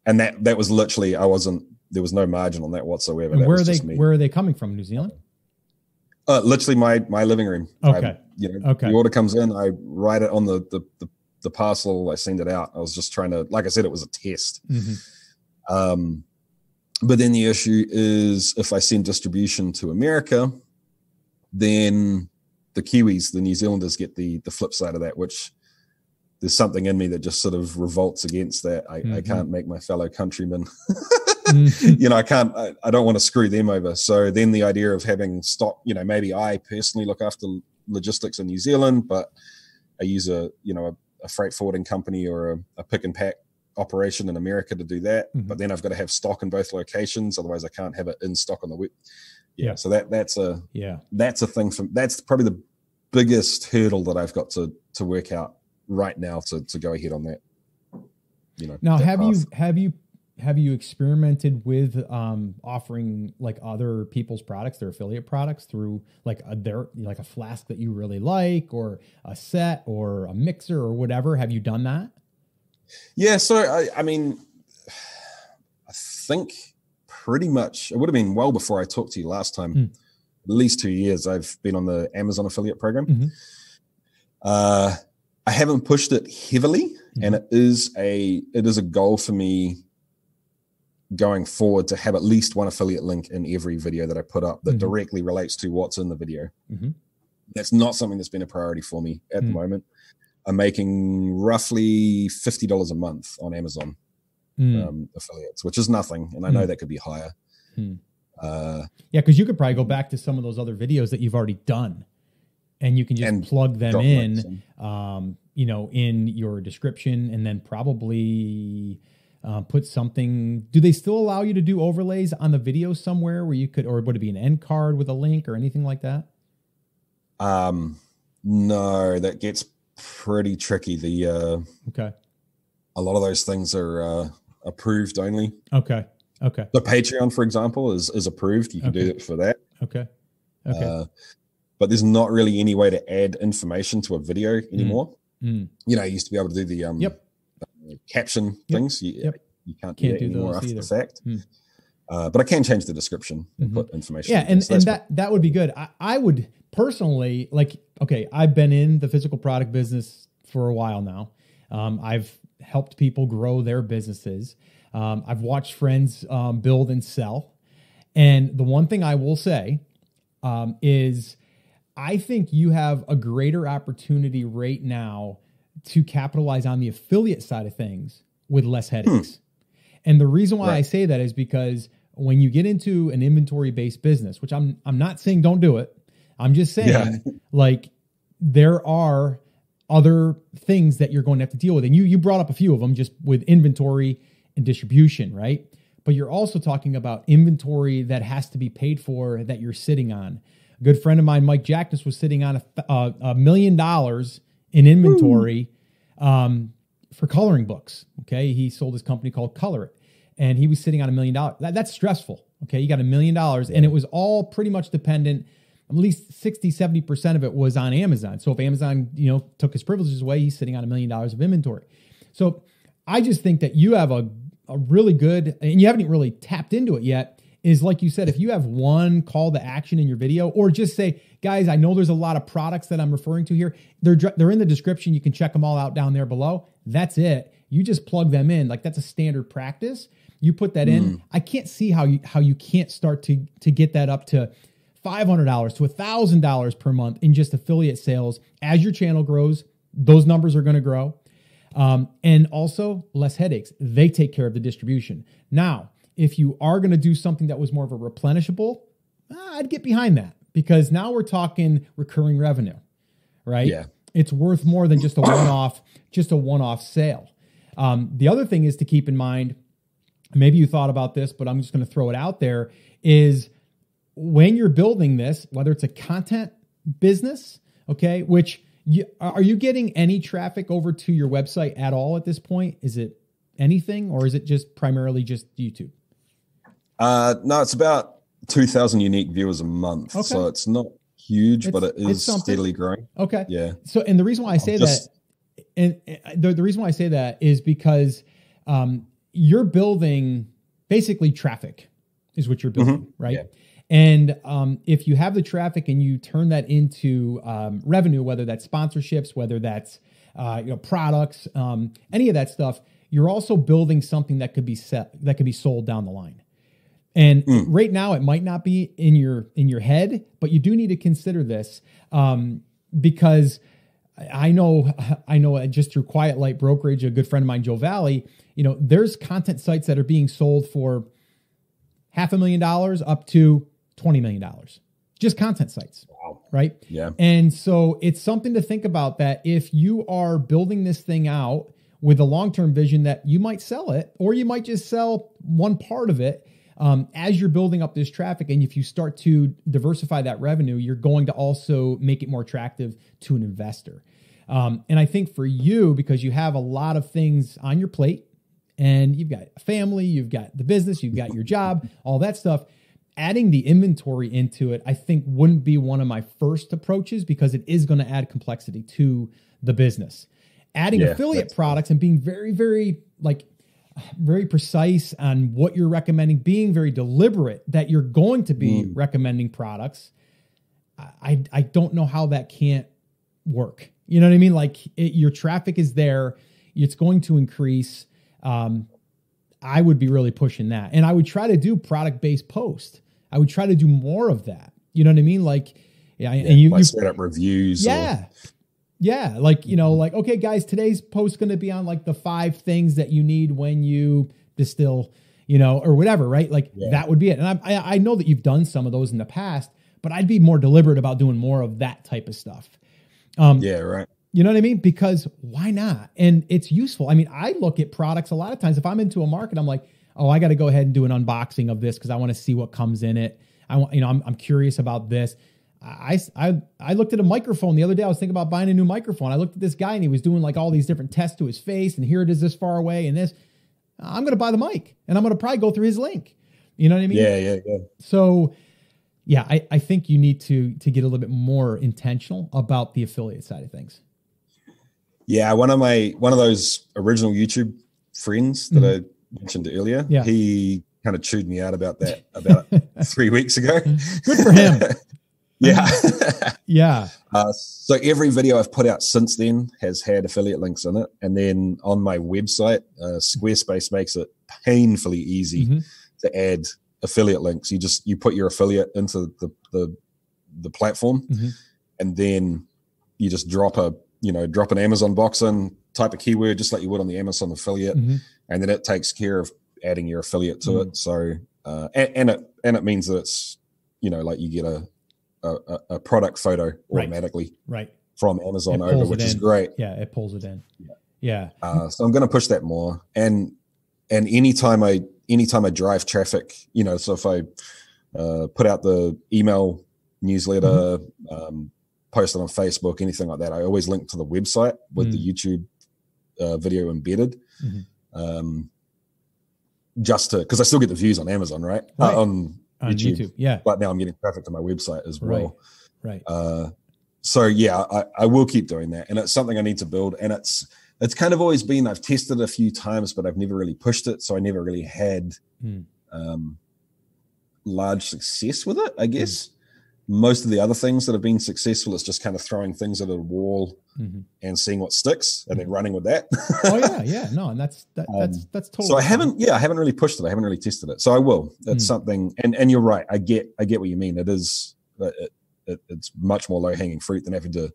And that was literally, there was no margin on that whatsoever. And where are they coming from? New Zealand? Literally my living room. Okay. The order comes in, I write it on the the parcel, I send it out. I was just trying to, like I said, it was a test. But then the issue is if I send distribution to America, then the Kiwis, the New Zealanders, get the flip side of that, which there's something in me that just sort of revolts against that. I can't make my fellow countrymen, I don't want to screw them over. So then the idea of having stock, maybe I personally look after logistics in New Zealand, but I use a freight forwarding company or a pick and pack operation in America to do that. But then I've got to have stock in both locations. Otherwise I can't have it in stock on the web. So that's a thing that's probably the biggest hurdle that I've got to work out right now to go ahead on that. Now, have you experimented with offering like other people's products, their affiliate products, through like a flask that you really like, or a set, or a mixer, or whatever? Have you done that? Yeah. So I think pretty much it would have been well before I talked to you last time. At least 2 years I've been on the Amazon affiliate program. I haven't pushed it heavily, and it is a goal for me going forward to have at least one affiliate link in every video that I put up that directly relates to what's in the video. That's not something that's been a priority for me at the moment. I'm making roughly $50 a month on Amazon affiliates, which is nothing. And I know that could be higher. Because you could probably go back to some of those other videos that you've already done, and you can just plug them in, in your description, and then probably put something. Do they still allow you to do overlays on the video somewhere where you could, or would it be an end card with a link or anything like that? No, that gets pretty tricky. A lot of those things are approved only. Okay. The Patreon, for example, is approved. You can do it for that. Okay. But there's not really any way to add information to a video anymore. You used to be able to do the caption things. You can't do that anymore after the fact. But I can change the description and put information. Yeah, and that would be good. I would personally I've been in the physical product business for a while now. I've helped people grow their businesses. I've watched friends build and sell. And the one thing I will say is I think you have a greater opportunity right now to capitalize on the affiliate side of things with less headaches. And the reason why I say that is because when you get into an inventory-based business, which I'm not saying don't do it. I'm just saying there are other things that you're going to have to deal with. And you brought up a few of them just with inventory and distribution, right? But you're also talking about inventory that has to be paid for that you're sitting on. A good friend of mine, Mike Jackness, was sitting on $1 million in inventory for coloring books. Okay. He sold his company called Color It, and he was sitting on $1 million. That's stressful. Okay. You got $1 million, and it was all pretty much dependent. At least 60-70% of it was on Amazon. So if Amazon, took his privileges away, he's sitting on $1 million of inventory. So I just think that you have a really good, and you haven't really tapped into it yet, is like you said, if you have one call to action in your video, or just say, guys, I know there's a lot of products that I'm referring to here. They're in the description. You can check them all out down there below. That's it. You just plug them in. Like, that's a standard practice. You put that in. I can't see how you can't start to get that up to $500 to $1,000 per month in just affiliate sales. As your channel grows, those numbers are going to grow. And also less headaches. They take care of the distribution. Now, if you are going to do something that was more of a replenishable, I'd get behind that, because now we're talking recurring revenue, right? Yeah. It's worth more than just a one-off sale. The other thing is to keep in mind, maybe you thought about this, but I'm just going to throw it out there, is when you're building this, whether it's a content business, okay, are you getting any traffic over to your website at all at this point? Is it anything, or is it just primarily just YouTube? No, it's about 2,000 unique viewers a month. Okay. So it's not huge, but it is steadily growing. Okay. Yeah. So, and the reason why I say the reason why I say that is because you're building basically traffic is what you're building, right? Yeah. And if you have the traffic and you turn that into revenue, whether that's sponsorships, whether that's products, any of that stuff, you're also building something that could be sold down the line. And right now it might not be in your head, but you do need to consider this, because I know just through Quiet Light Brokerage, a good friend of mine, Joe Valley, there's content sites that are being sold for $500,000 up to $20 million, just content sites. Wow. Right. Yeah. And so it's something to think about, that if you are building this thing out with a long-term vision, that you might sell it, or you might just sell one part of it. As you're building up this traffic, and if you start to diversify that revenue, you're going to also make it more attractive to an investor. And I think for you, because you have a lot of things on your plate, and you've got a family, you've got the business, you've got your job, all that stuff, adding the inventory into it, I think wouldn't be one of my first approaches, because it is going to add complexity to the business. Adding affiliate products and being very, very very precise on what you're recommending, being very deliberate that you're going to be recommending products. I don't know how that can't work. You know what I mean? Your traffic is there. It's going to increase. I would be really pushing that. And I would try to do product-based posts. I would try to do more of that. You know what I mean? And you set up reviews. Yeah. Yeah. Okay, guys, today's post going to be on the 5 things that you need when you distill, or whatever, right? That would be it. And I know that you've done some of those in the past, but I'd be more deliberate about doing more of that type of stuff. Right. You know what I mean? Because why not? And it's useful. I mean, I look at products a lot of times. If I'm into a market, I'm like, oh, I got to go ahead and do an unboxing of this because I want to see what comes in it. I'm curious about this. I looked at a microphone the other day. I was thinking about buying a new microphone. I looked at this guy and he was doing all these different tests to his face, and here it is this far away and this. I'm going to buy the mic, and I'm going to probably go through his link. You know what I mean? Yeah. So yeah, I think you need to get a little bit more intentional about the affiliate side of things. Yeah. One of those original YouTube friends that I mentioned earlier, he kind of chewed me out about that about 3 weeks ago. Good for him. Yeah. Yeah. So every video I've put out since then has had affiliate links in it. And then on my website, Squarespace makes it painfully easy to add affiliate links. You put your affiliate into the platform, and then you just drop an Amazon box in, type a keyword just like you would on the Amazon affiliate, and then it takes care of adding your affiliate to it. So and it means that it's you get a product photo automatically from Amazon over, which is great. Yeah, it pulls it in. Yeah. So I'm going to push that more. And anytime I drive traffic, so if I put out the email newsletter, post it on Facebook, anything like that, I always link to the website with the YouTube video embedded. Just because I still get the views on Amazon, right? On YouTube, yeah. But now I'm getting traffic to my website as well. Right. So yeah, I will keep doing that, and it's something I need to build. And it's kind of always been, I've tested it a few times, but I've never really pushed it, so I never really had large success with it. I guess most of the other things that have been successful is just kind of throwing things at a wall and seeing what sticks, and then running with that. No, and that's totally. So I haven't really pushed it. I haven't really tested it. So I will. That's something. And you're right. I get what you mean. It is. It's much more low hanging fruit than having to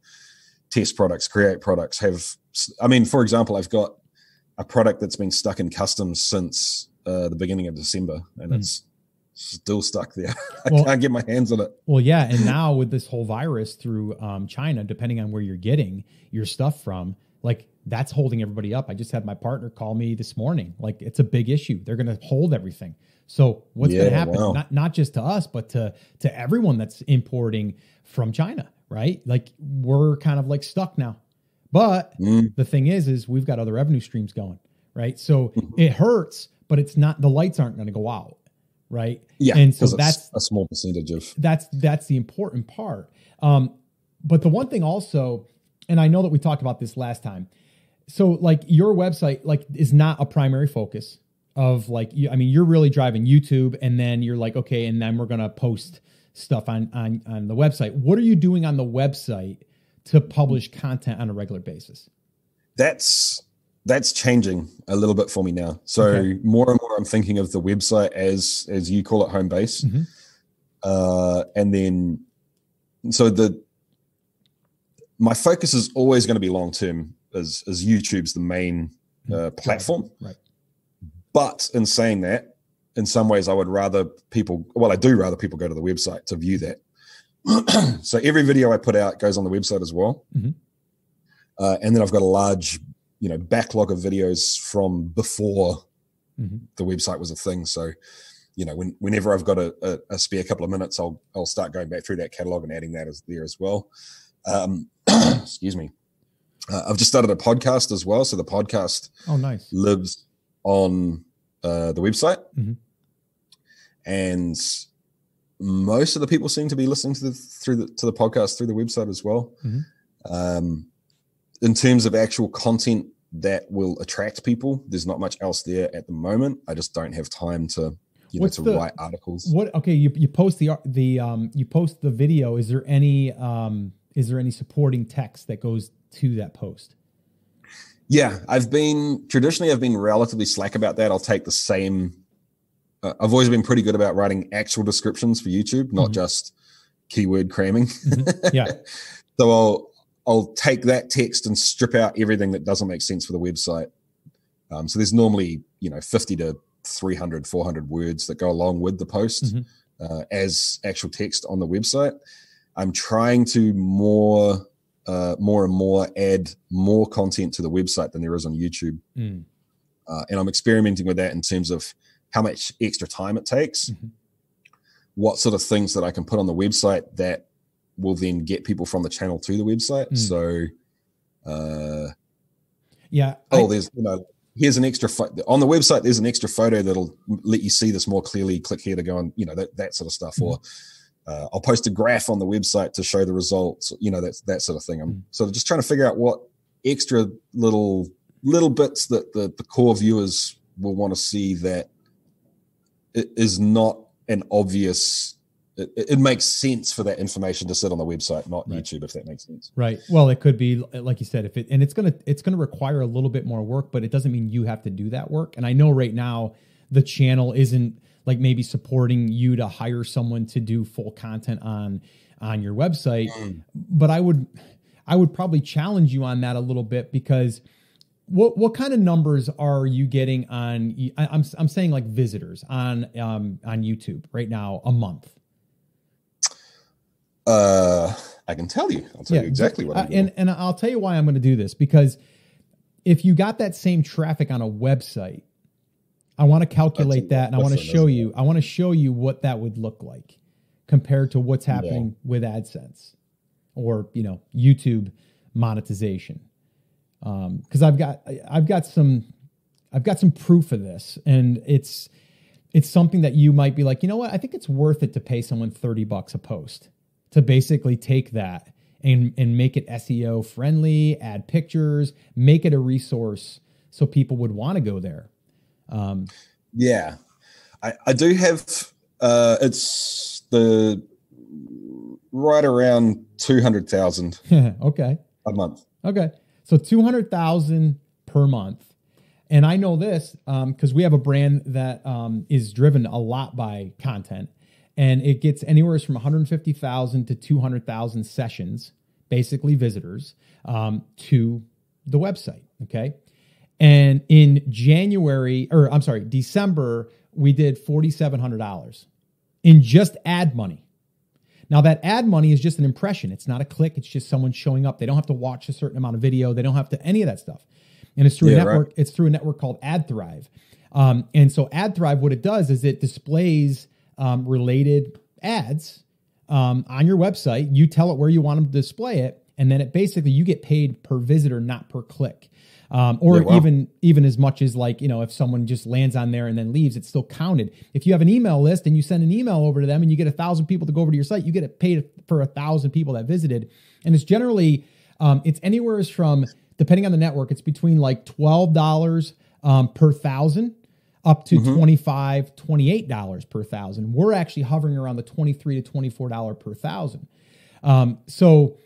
test products, create products. For example, I've got a product that's been stuck in customs since the beginning of December, and it's still stuck there. I can't get my hands on it. Well, yeah. And now with this whole virus through China, depending on where you're getting your stuff from, that's holding everybody up. I just had my partner call me this morning. It's a big issue. They're going to hold everything. So what's going to happen? Wow. Not just to us, but to everyone that's importing from China, right? We're kind of stuck now. But the thing is we've got other revenue streams going, right? So it hurts, but it's not, the lights aren't going to go out. Right. Yeah. And so that's a small percentage of that's the important part. But the one thing also, and I know that we talked about this last time. So your website, is not a primary focus of you're really driving YouTube, and then you're okay, and then we're going to post stuff on the website. What are you doing on the website to publish content on a regular basis? that's changing a little bit for me now. So more and more I'm thinking of the website as you call it, home base. And then, so my focus is always going to be long-term as YouTube's the main platform. Right. But in saying that, in some ways I would rather people, I do rather people go to the website to view that. So every video I put out goes on the website as well. And then I've got a large, backlog of videos from before the website was a thing. So, whenever I've got a spare couple of minutes, I'll start going back through that catalog and adding that there as well. Excuse me. I've just started a podcast as well. So the podcast lives on the website. And most of the people seem to be listening to the podcast through the website as well. In terms of actual content that will attract people, there's not much else there at the moment. I just don't have time to write articles. You post you post the video. Is there any supporting text that goes to that post? Yeah, I've been relatively slack about that. I'll take the same. I've always been pretty good about writing actual descriptions for YouTube, not just keyword cramming. Yeah. So I'll take that text and strip out everything that doesn't make sense for the website. So there's normally 50 to 300, 400 words that go along with the post as actual text on the website. I'm trying to more and more add more content to the website than there is on YouTube. And I'm experimenting with that in terms of how much extra time it takes, what sort of things that I can put on the website that will then get people from the channel to the website. So, here's an extra on the website. There's an extra photo that'll let you see this more clearly. Click here to go on, that sort of stuff. Or I'll post a graph on the website to show the results. That sort of thing. I'm sort of just trying to figure out what extra little bits that the core viewers will want to see that it is not an obvious. It makes sense for that information to sit on the website, not YouTube, if that makes sense. Right. Well, it could be, like you said, it's going to require a little bit more work, but it doesn't mean you have to do that work. And I know right now the channel isn't like maybe supporting you to hire someone to do full content on your website, but I would probably challenge you on that a little bit, because what kind of numbers are you getting on? I'm saying like visitors on YouTube right now a month. I can tell you. I'll tell you exactly what I'm doing. And I'll tell you why I'm going to do this, because if you got that same traffic on a website, I want to calculate that, and I want to show you. I want to show you what that would look like compared to what's happening with AdSense or YouTube monetization. Because I've got some proof of this, and it's something that you might be like, you know what? I think it's worth it to pay someone $30 a post to basically take that and make it SEO friendly, add pictures, make it a resource so people would want to go there. I do have, it's the right around 200,000. Okay. A month. Okay. So 200,000 per month. And I know this, cause we have a brand that, is driven a lot by content. And it gets anywhere from 150,000 to 200,000 sessions, basically visitors, to the website. Okay. And in December, we did $4,700 in just ad money. Now that ad money is just an impression. It's not a click. It's just someone showing up. They don't have to watch a certain amount of video. They don't have to any of that stuff. And it's through a network. Right. It's through a network called AdThrive. And so AdThrive, what it does is it displays related ads on your website. You tell it where you want them to display it, and then you get paid per visitor, not per click. Even as much as if someone just lands on there and then leaves, it's still counted. If you have an email list and you send an email over to them and you get 1,000 people to go over to your site, you get paid for 1,000 people that visited. And it's generally, it's anywhere from, depending on the network, it's between like $12 per 1,000 up to $25, $28 per 1,000. We're actually hovering around the $23 to $24 per 1,000. So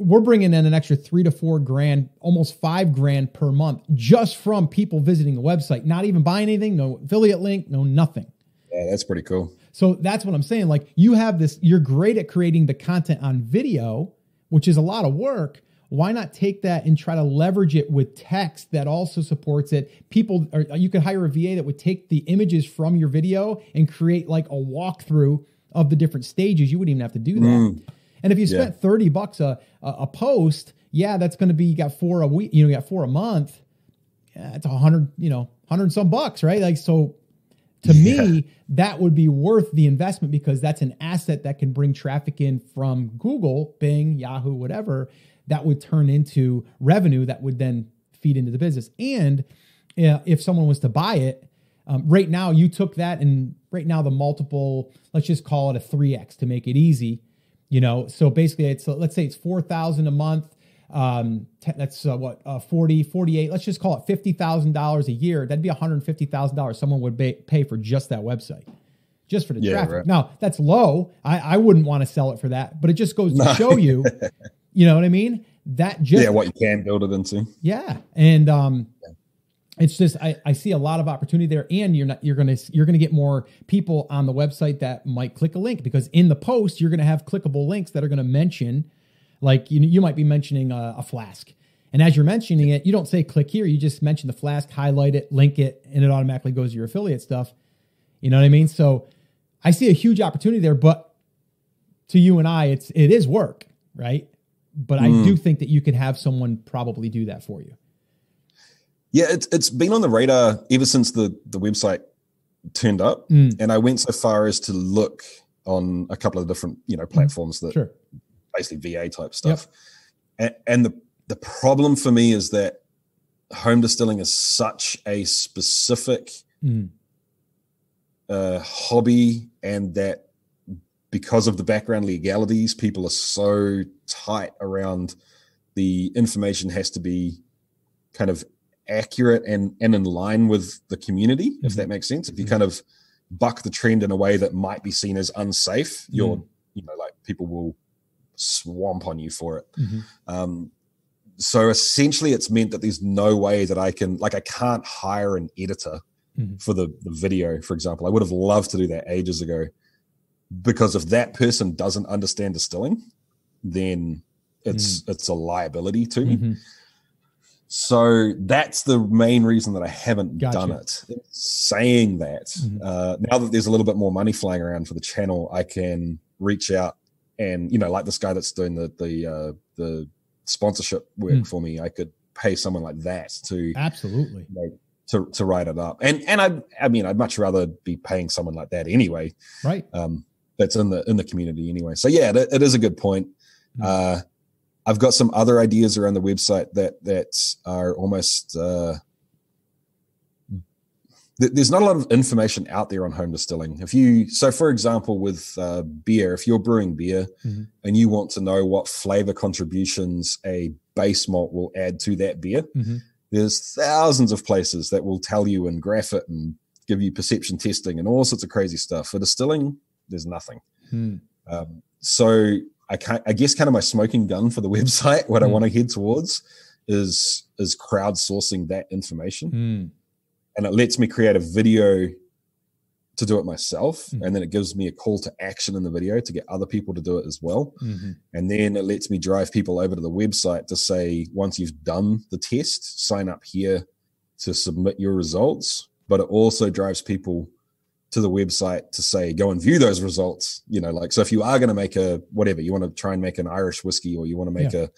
we're bringing in an extra $3 to $4 grand, almost $5 grand per month just from people visiting the website, not even buying anything, no affiliate link, no nothing. Yeah, that's pretty cool. So that's what I'm saying. Like you have this, you're great at creating the content on video, which is a lot of work. Why not take that and try to leverage it with text that also supports it? People, or you could hire a VA that would take the images from your video and create like a walkthrough of the different stages. You wouldn't even have to do that. And if you spent $30 a post, that's going to be, you got 4 a week, you got 4 a month. Yeah, it's 100, 100 some bucks, right? Like, so to me, that would be worth the investment because that's an asset that can bring traffic in from Google, Bing, Yahoo, whatever, that would turn into revenue that would then feed into the business. And if someone was to buy it, right now you took that and right now the multiple, let's just call it a 3X to make it easy. So basically it's, let's say it's 4,000 a month. That's 40, 48. Let's just call it $50,000 a year. That'd be $150,000 someone would pay for just that website, just for the traffic. Right. Now that's low. I wouldn't want to sell it for that, but it just goes to show you, you know what I mean? That just, what you can build it into. Yeah. And, it's just, I see a lot of opportunity there, and you're going to get more people on the website that might click a link because in the post, you're going to have clickable links that are going to mention, like, you might be mentioning a flask. And as you're mentioning it, you don't say click here. You just mention the flask, highlight it, link it, and it automatically goes to your affiliate stuff. You know what I mean? So I see a huge opportunity there, but to you and I, it is work, right? But I do think that you could have someone probably do that for you. Yeah, it's been on the radar ever since the website turned up. And I went so far as to look on a couple of different, platforms that basically VA type stuff. Yep. And the problem for me is that home distilling is such a specific hobby, and that because of the background legalities, people are so tight around the information has to be kind of accurate and in line with the community, if that makes sense. If you kind of buck the trend in a way that might be seen as unsafe, you're, like people will swamp on you for it. So essentially it's meant that there's no way that I can't hire an editor for the video, for example. I would have loved to do that ages ago, because if that person doesn't understand distilling, then it's a liability to me. So that's the main reason that I haven't done it. Saying that, now that there's a little bit more money flying around for the channel, I can reach out and, like this guy that's doing the sponsorship work for me, I could pay someone like that to absolutely to write it up. And I mean, I'd much rather be paying someone like that anyway. Right. That's in the community anyway. So yeah, it is a good point. I've got some other ideas around the website that are almost, there's not a lot of information out there on home distilling. So for example, with beer, if you're brewing beer and you want to know what flavor contributions a base malt will add to that beer, there's thousands of places that will tell you and graph it and give you perception testing and all sorts of crazy stuff. For distilling, there's nothing. So I guess kind of my smoking gun for the website, what I want to head towards is crowdsourcing that information. And it lets me create a video to do it myself. And then it gives me a call to action in the video to get other people to do it as well. And then it lets me drive people over to the website to say, once you've done the test, sign up here to submit your results. But it also drives people to the website to say, go and view those results. So if you are going to make you want to try and make an Irish whiskey, or you want to make a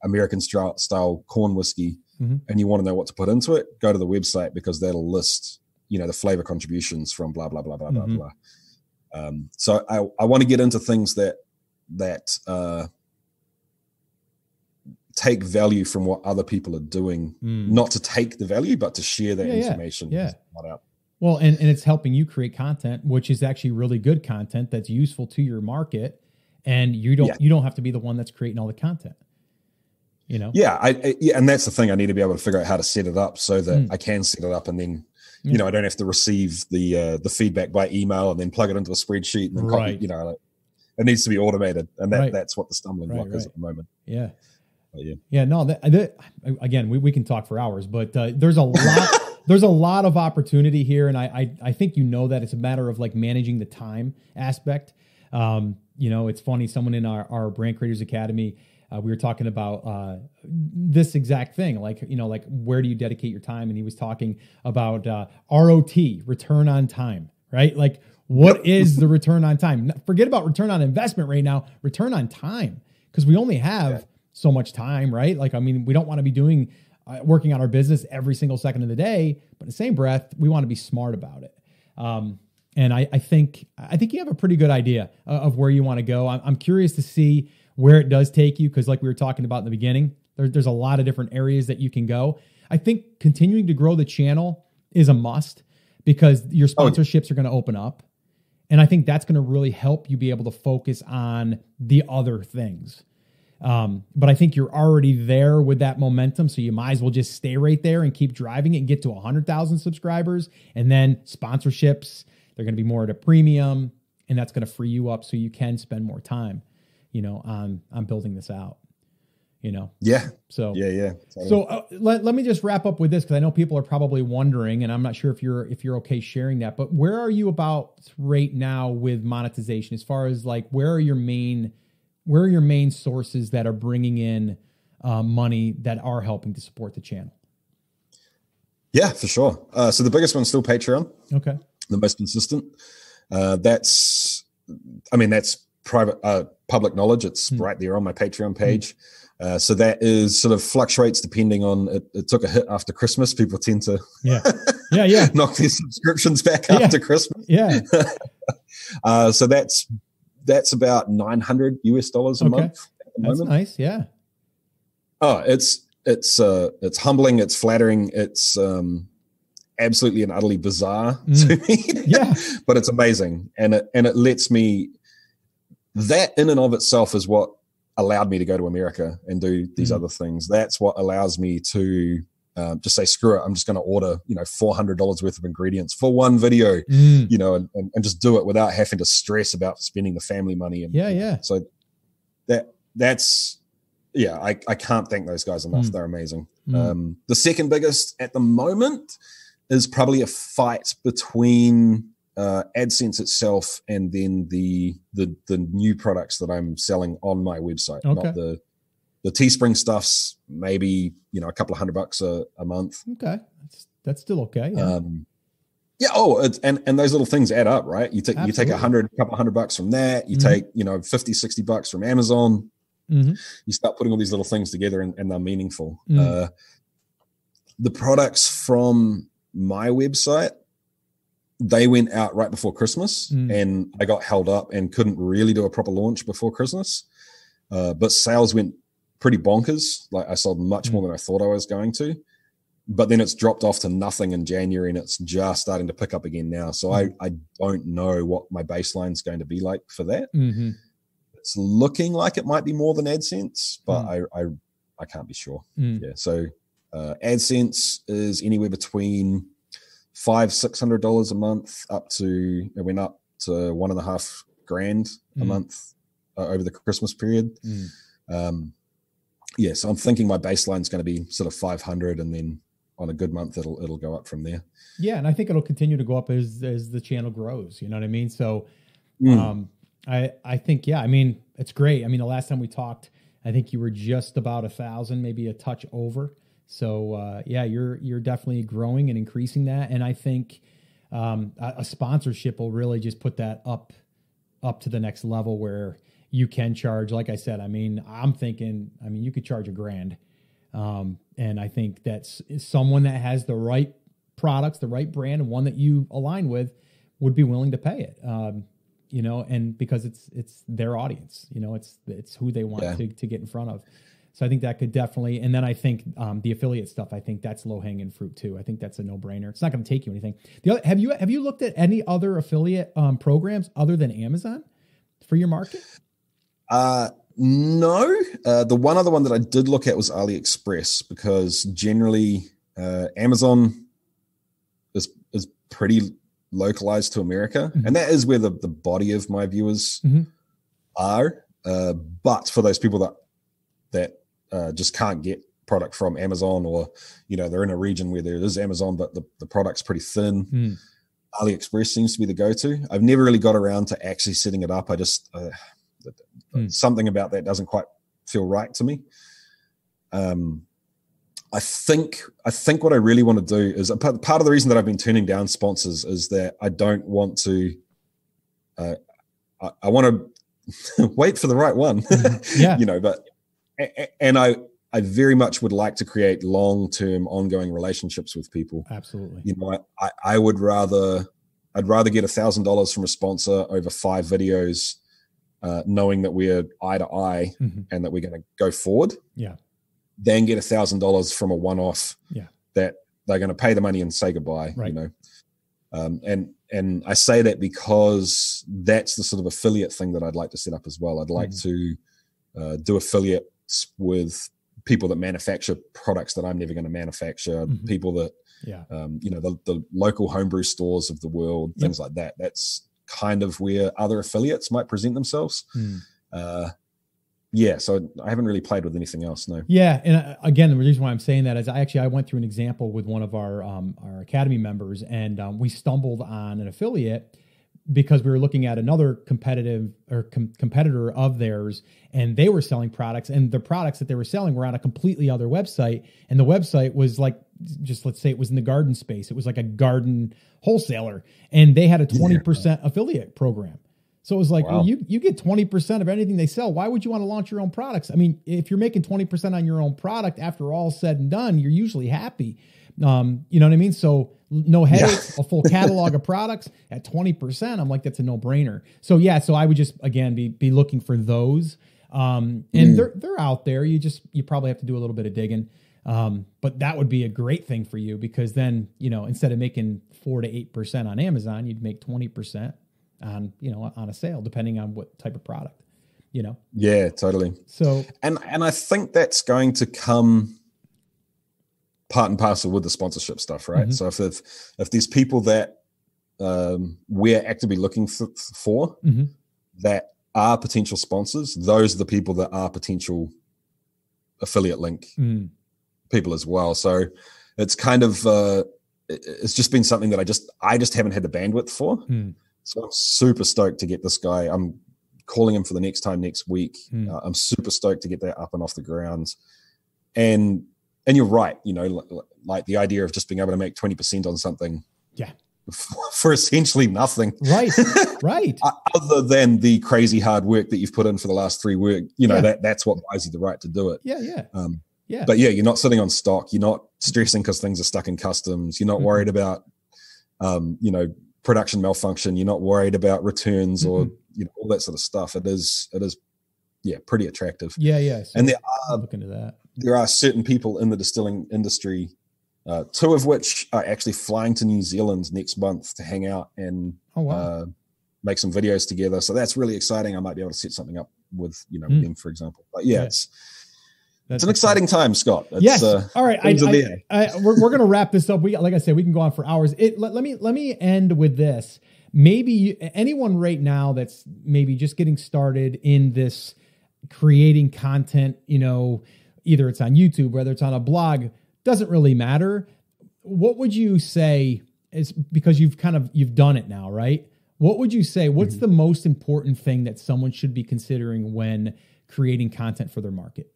American style corn whiskey, and you want to know what to put into it, go to the website, because that'll list, the flavor contributions from blah, blah, blah, blah, blah, blah. So I want to get into things that take value from what other people are doing, not to take the value, but to share that information. Out. Well, and it's helping you create content, which is actually really good content that's useful to your market, and you don't have to be the one that's creating all the content. Yeah, and that's the thing. I need to be able to figure out how to set it up so that I can set it up, and then I don't have to receive the feedback by email and then plug it into a spreadsheet and then copy. It needs to be automated, and that's what the stumbling block is at the moment. Yeah. Yeah, no, again, we can talk for hours, but there's a lot, there's a lot of opportunity here. And I think, that it's a matter of like managing the time aspect. It's funny, someone in our Brand Creators Academy, we were talking about this exact thing, like where do you dedicate your time? And he was talking about ROT, return on time, right? Like, what is the return on time? Forget about return on investment right now, return on time, because we only have so much time, right? Like, I mean, we don't want to be doing working on our business every single second of the day, but in the same breath, we want to be smart about it. And I think you have a pretty good idea of where you want to go. I'm curious to see where it does take you, because like we were talking about in the beginning, there's a lot of different areas that you can go. I think continuing to grow the channel is a must, because your sponsorships are going to open up. And I think that's going to really help you be able to focus on the other things. But I think you're already there with that momentum, so you might as well just stay right there and keep driving it and get to 100,000 subscribers. And then sponsorships, they're going to be more at a premium, and that's going to free you up so you can spend more time, on building this out. Yeah. So yeah. So let me just wrap up with this, because I know people are probably wondering, and I'm not sure if you're okay sharing that, but where are you about right now with monetization, as far as like where are your main sources that are bringing in money that are helping to support the channel? Yeah, for sure. So the biggest one's still Patreon. Okay. The most consistent. That's private, public knowledge. It's right there on my Patreon page. So that is sort of fluctuates depending on it took a hit after Christmas. People tend to knock their subscriptions back after Christmas. Yeah. So that's about $900 a month at the moment. That's nice. Yeah. Oh, it's humbling. It's flattering. It's absolutely and utterly bizarre to me. Yeah. But it's amazing. And it lets me, that in and of itself is what allowed me to go to America and do these other things. That's what allows me to just say, screw it, I'm just going to order, $400 worth of ingredients for one video, and just do it without having to stress about spending the family money. And so that's I can't thank those guys enough. They're amazing. The second biggest at the moment is probably a fight between AdSense itself and then the new products that I'm selling on my website. Not the Teespring stuff's maybe a couple of $100 a month. Okay, that's still okay. And those little things add up, right? You take a couple of $100 from that. You take $50-$60 from Amazon. You start putting all these little things together, and they're meaningful. The products from my website, they went out right before Christmas, and I got held up and couldn't really do a proper launch before Christmas. But sales went pretty bonkers. Like, I sold much more than I thought I was going to, but then it's dropped off to nothing in January, and it's just starting to pick up again now. So I don't know what my baseline is going to be like for that. It's looking like it might be more than AdSense, but I can't be sure. Yeah. So AdSense is anywhere between $500-$600 a month up to, it went up to $1.5 grand a month over the Christmas period. So I'm thinking my baseline is going to be sort of 500, and then on a good month it'll go up from there. Yeah, and I think it'll continue to go up as the channel grows. You know what I mean? So I think it's great. I mean, the last time we talked, I think you were just about 1,000, maybe a touch over. So you're definitely growing and increasing that, and I think a sponsorship will really just put that up to the next level where you can charge. Like I said, I'm thinking, you could charge $1,000, and I think that's someone that has the right products, the right brand, and one that you align with would be willing to pay it. And because it's their audience, it's who they want to get in front of. So I think that could definitely, and then I think the affiliate stuff, I think that's low hanging fruit too. I think that's a no brainer. It's not going to take you anything. Have you looked at any other affiliate programs other than Amazon for your market? No. The one other one that I did look at was AliExpress, because generally Amazon is pretty localized to America, and that is where the body of my viewers are. But for those people that just can't get product from Amazon, or, they're in a region where there is Amazon, but the product's pretty thin. AliExpress seems to be the go-to. I've never really got around to actually setting it up. I just, something about that doesn't quite feel right to me. I think what I really want to do is part of the reason that I've been turning down sponsors is that I don't want to, I want to wait for the right one, and I very much would like to create long-term ongoing relationships with people. Absolutely. I'd rather get $1,000 from a sponsor over 5 videos, knowing that we're eye to eye and that we're going to go forward. Yeah. Then get $1,000 from a one-off that they're going to pay the money and say goodbye, right. And I say that because that's the sort of affiliate thing that I'd like to set up as well. I'd like to do affiliates with people that manufacture products that I'm never going to manufacture, people that, the local homebrew stores of the world, things like that. That's kind of where other affiliates might present themselves. So I haven't really played with anything else. No. Yeah. And again, the reason why I'm saying that is I went through an example with one of our Academy members, and we stumbled on an affiliate because we were looking at another competitor of theirs, and they were selling products, and the products that they were selling were on a completely other website. And the website was like, just let's say it was in the garden space. It was like a garden wholesaler, and they had a 20% affiliate program. So it was like, well, you get 20% of anything they sell. Why would you want to launch your own products? I mean, if you're making 20% on your own product, after all said and done, you're usually happy. You know what I mean? So no headaches, a full catalog of products at 20%. I'm like, that's a no brainer. So so I would just, again, be looking for those. And they're out there. You probably have to do a little bit of digging. But that would be a great thing for you, because then, instead of making 4 to 8% on Amazon, you'd make 20% on a sale, depending on what type of product, Yeah, totally. So, and I think that's going to come part and parcel with the sponsorship stuff, right? So if there's people that we're actively looking for that are potential sponsors, those are the people that are potential affiliate link people as well. So it's kind of it's just been something that I just haven't had the bandwidth for. So I'm super stoked to get this guy. I'm calling him for the next time next week. I'm super stoked to get that up and off the ground. And you're right, like the idea of just being able to make 20% on something for essentially nothing. Right, right. Other than the crazy hard work that you've put in for the last 3 weeks, that's what buys you the right to do it. Yeah. But you're not sitting on stock. You're not stressing because things are stuck in customs. You're not worried about, production malfunction. You're not worried about returns or all that sort of stuff. It is pretty attractive. Yeah. So and look into that. There are certain people in the distilling industry, 2 of which are actually flying to New Zealand next month to hang out and make some videos together. So that's really exciting. I might be able to set something up with them, for example. But it's an exciting time, Scott. Yes. All right. We're going to wrap this up. Like I said, we can go on for hours. Let me end with this. Maybe anyone right now that's maybe just getting started in this creating content, either it's on YouTube, whether it's on a blog, doesn't really matter. What would you say is, because you've done it now, right? What would you say? What's the most important thing that someone should be considering when creating content for their market?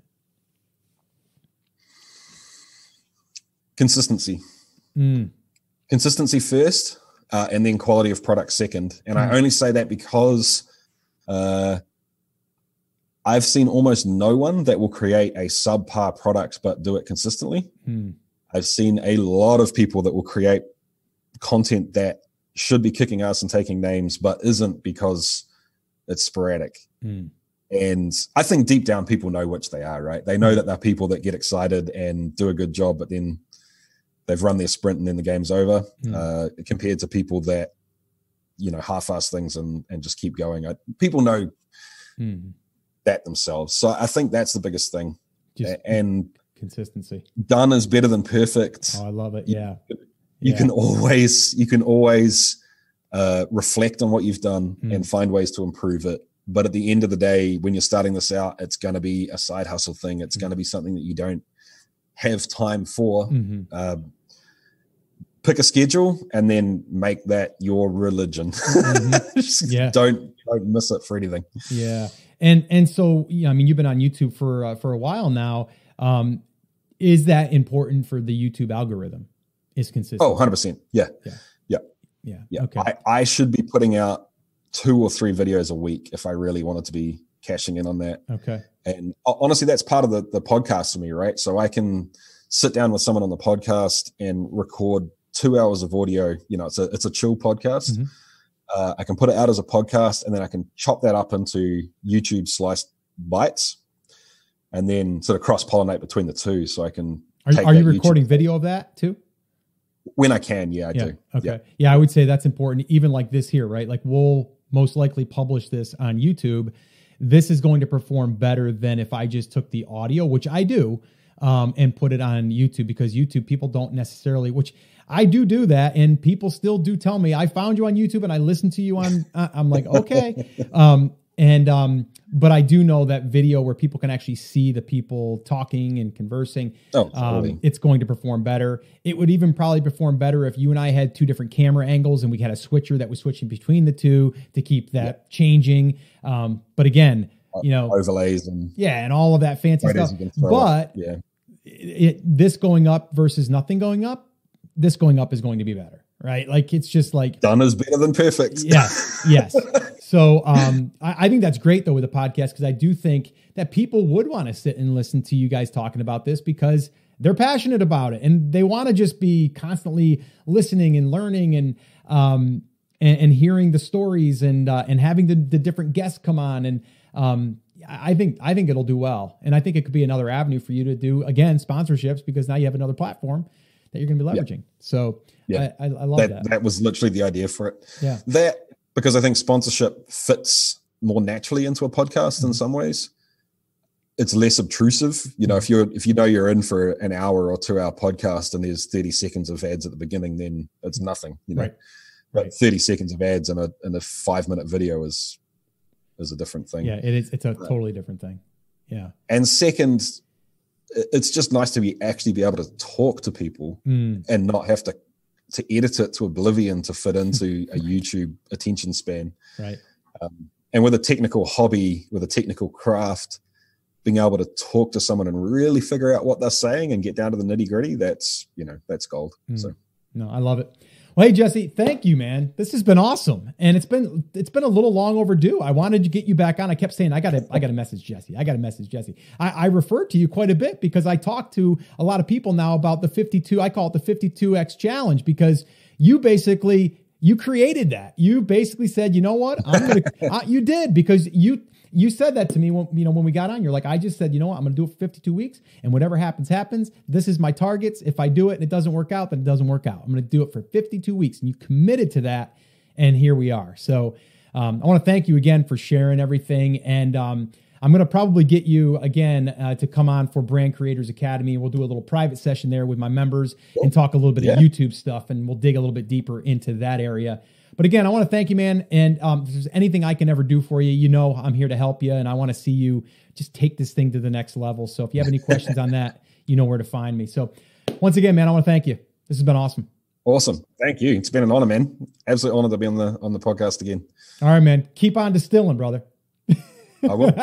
Consistency. Consistency first, and then quality of product second. And I only say that because I've seen almost no one that will create a subpar product but do it consistently. I've seen a lot of people that will create content that should be kicking ass and taking names but isn't, because it's sporadic. And I think deep down people know which they are, right? They know that they're people that get excited and do a good job, but then they've run their sprint and then the game's over, compared to people that, half-ass things and just keep going. People know that themselves. So I think that's the biggest thing. And consistency. Done is better than perfect. Oh, I love it. Yeah. You can always reflect on what you've done and find ways to improve it. But at the end of the day, when you're starting this out, it's going to be a side hustle thing. It's going to be something that you don't have time for. Pick a schedule and then make that your religion. Don't miss it for anything. Yeah. And so, yeah, I mean, you've been on YouTube for a while now. Is that important for the YouTube algorithm? Is consistent? Oh, 100%. Yeah. Okay. I should be putting out 2 or 3 videos a week if I really wanted to be cashing in on that. Okay. And honestly, that's part of the podcast for me, right? So I can sit down with someone on the podcast and record 2 hours of audio. You know, it's a chill podcast. I can put it out as a podcast, and then I can chop that up into YouTube sliced bites, and then sort of cross pollinate between the two. So I can. Are you recording video of that too? When I can, I do. Okay. Yeah, I would say that's important. Even like this here, right? Like we'll most likely publish this on YouTube. This is going to perform better than if I just took the audio, which I do, and put it on YouTube, because YouTube people don't necessarily, which I do that. And people still do tell me, I found you on YouTube and I listened to you on, I'm like, okay. But I do know that video where people can actually see the people talking and conversing, totally. It's going to perform better. It would even probably perform better if you and I had 2 different camera angles and we had a switcher that was switching between the 2 to keep that changing. But again, overlays and all of that fancy stuff. But this going up versus nothing going up, this going up is going to be better, right? Like, it's just like done is better than perfect. Yes. So I think that's great though with the podcast, because I do think that people would want to sit and listen to you guys talking about this because they're passionate about it and they want to just be constantly listening and learning and hearing the stories and having the different guests come on. And I think it'll do well. And I think it could be another avenue for you to do, again, sponsorships, because now you have another platform that you're going to be leveraging. So I love that. That was literally the idea for it. Yeah. Because I think sponsorship fits more naturally into a podcast in some ways. It's less obtrusive. You know, if you know you're in for an hour or 2 hour podcast and there's 30 seconds of ads at the beginning, then it's nothing, you know. But 30 seconds of ads in a 5-minute video is a different thing. Yeah, it is. It's a totally different thing. Yeah. And second, it's just nice to be able to talk to people and not have to edit it to oblivion to fit into a YouTube attention span. Right. And with a technical hobby, with a technical craft, being able to talk to someone and really figure out what they're saying and get down to the nitty gritty, that's gold. So no, I love it. Well, hey, Jesse, thank you, man. This has been awesome. And it's been a little long overdue. I wanted to get you back on. I kept saying, I got to message Jesse. I got to message Jesse. I refer to you quite a bit because I talk to a lot of people now about the 52. I call it the 52X challenge, because you created that. You basically said, you know what? I'm going to, you did, because you said that to me when we got on. You're like, I just said, you know what? I'm going to do it for 52 weeks, and whatever happens, happens. This is my targets. If I do it and it doesn't work out, then it doesn't work out. I'm going to do it for 52 weeks. And you committed to that. And here we are. So I want to thank you again for sharing everything. And I'm going to probably get you again to come on for Brand Creators Academy. We'll do a little private session there with my members and talk a little bit of YouTube stuff. And we'll dig a little bit deeper into that area. But again, I want to thank you, man. And if there's anything I can ever do for you, I'm here to help you. And I want to see you just take this thing to the next level. So if you have any questions on that, you know where to find me. So once again, man, I want to thank you. This has been awesome. Awesome. Thank you. It's been an honor, man. Absolute honor to be on the podcast again. All right, man. Keep on distilling, brother. I will.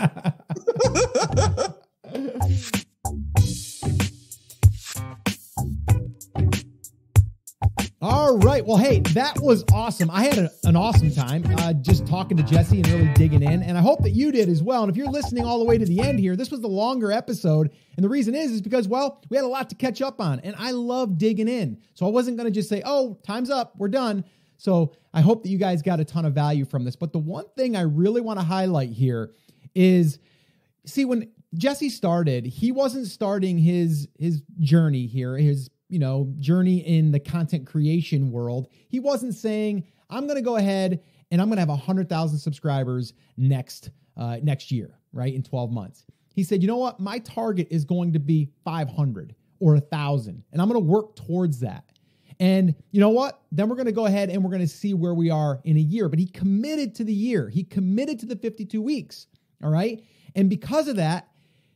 All right. Well, hey, that was awesome. I had an awesome time just talking to Jesse and really digging in. And I hope that you did as well. And if you're listening all the way to the end here, this was the longer episode. And the reason is because, well, we had a lot to catch up on. And I love digging in. So I wasn't going to just say, oh, time's up, we're done. So I hope that you guys got a ton of value from this. But the one thing I really want to highlight here is, see, when Jesse started, he wasn't starting his journey here, his journey in the content creation world. He wasn't saying, I'm going to go ahead and I'm going to have 100,000 subscribers next year, right? In 12 months. He said, you know what? My target is going to be 500 or 1,000, and I'm going to work towards that. And you know what? Then we're going to go ahead and we're going to see where we are in a year. But he committed to the year. He committed to the 52 weeks. All right. And because of that,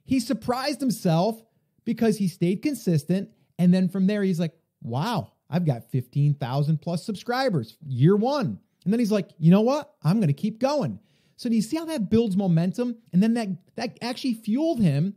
he surprised himself because he stayed consistent. And then from there, he's like, wow, I've got 15,000 plus subscribers, year one. And then he's like, you know what? I'm going to keep going. So do you see how that builds momentum? And then that actually fueled him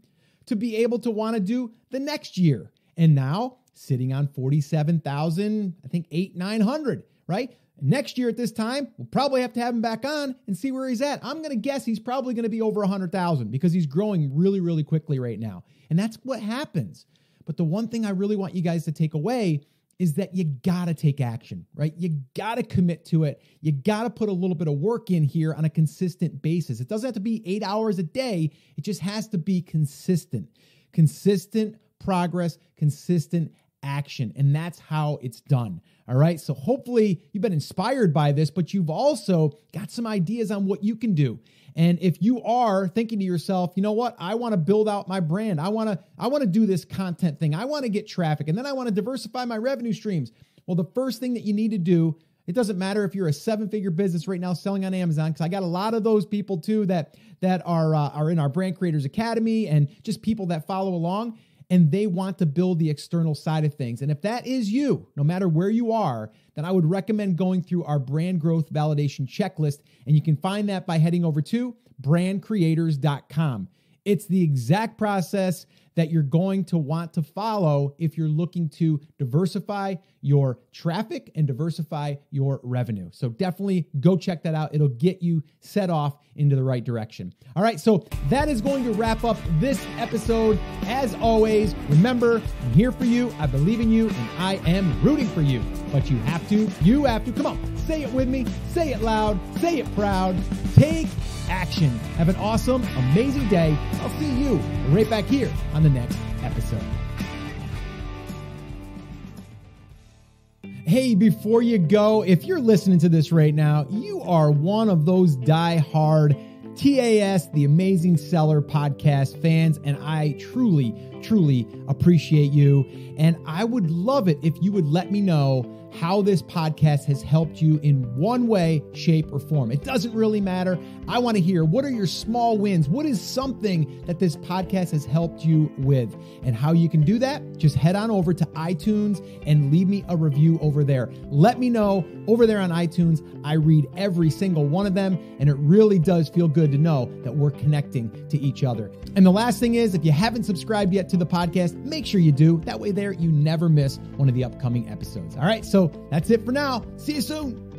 to be able to want to do the next year. And now sitting on 47,000, I think 900, right? Next year at this time, we'll probably have to have him back on and see where he's at. I'm going to guess he's probably going to be over 100,000 because he's growing really, really quickly right now. And that's what happens. But the one thing I really want you guys to take away is that you got to take action, right? You got to commit to it. You got to put a little bit of work in here on a consistent basis. It doesn't have to be 8 hours a day. It just has to be consistent progress, consistent action. And that's how it's done. All right. So hopefully you've been inspired by this, but you've also got some ideas on what you can do. And if you are thinking to yourself, you know what, I want to build out my brand. I want to do this content thing. I want to get traffic, and then I want to diversify my revenue streams. Well, the first thing that you need to do, it doesn't matter if you're a 7-figure business right now selling on Amazon, because I got a lot of those people too that are in our Brand Creators Academy and just people that follow along, and they want to build the external side of things. And if that is you, no matter where you are, then I would recommend going through our brand growth validation checklist. And you can find that by heading over to brandcreators.com. It's the exact process that you're going to want to follow if you're looking to diversify your traffic and diversify your revenue. So definitely go check that out. It'll get you set off into the right direction. All right, so that is going to wrap up this episode. As always, remember, I'm here for you, I believe in you, and I am rooting for you. But you have to, come on, say it with me, say it loud, say it proud, take action. Have an awesome, amazing day. I'll see you right back here on the next episode. Hey, before you go, if you're listening to this right now, you are one of those die-hard TAS, the Amazing Seller podcast fans, and I truly, truly appreciate you. And I would love it if you would let me know how this podcast has helped you in one way, shape, or form. It doesn't really matter. I want to hear, what are your small wins? What is something that this podcast has helped you with? And how you can do that? Just head on over to iTunes and leave me a review over there. Let me know over there on iTunes. I read every single one of them, and it really does feel good to know that we're connecting to each other. And the last thing is, if you haven't subscribed yet to the podcast, make sure you do. That way there, you never miss one of the upcoming episodes. All right, so that's it for now. See you soon.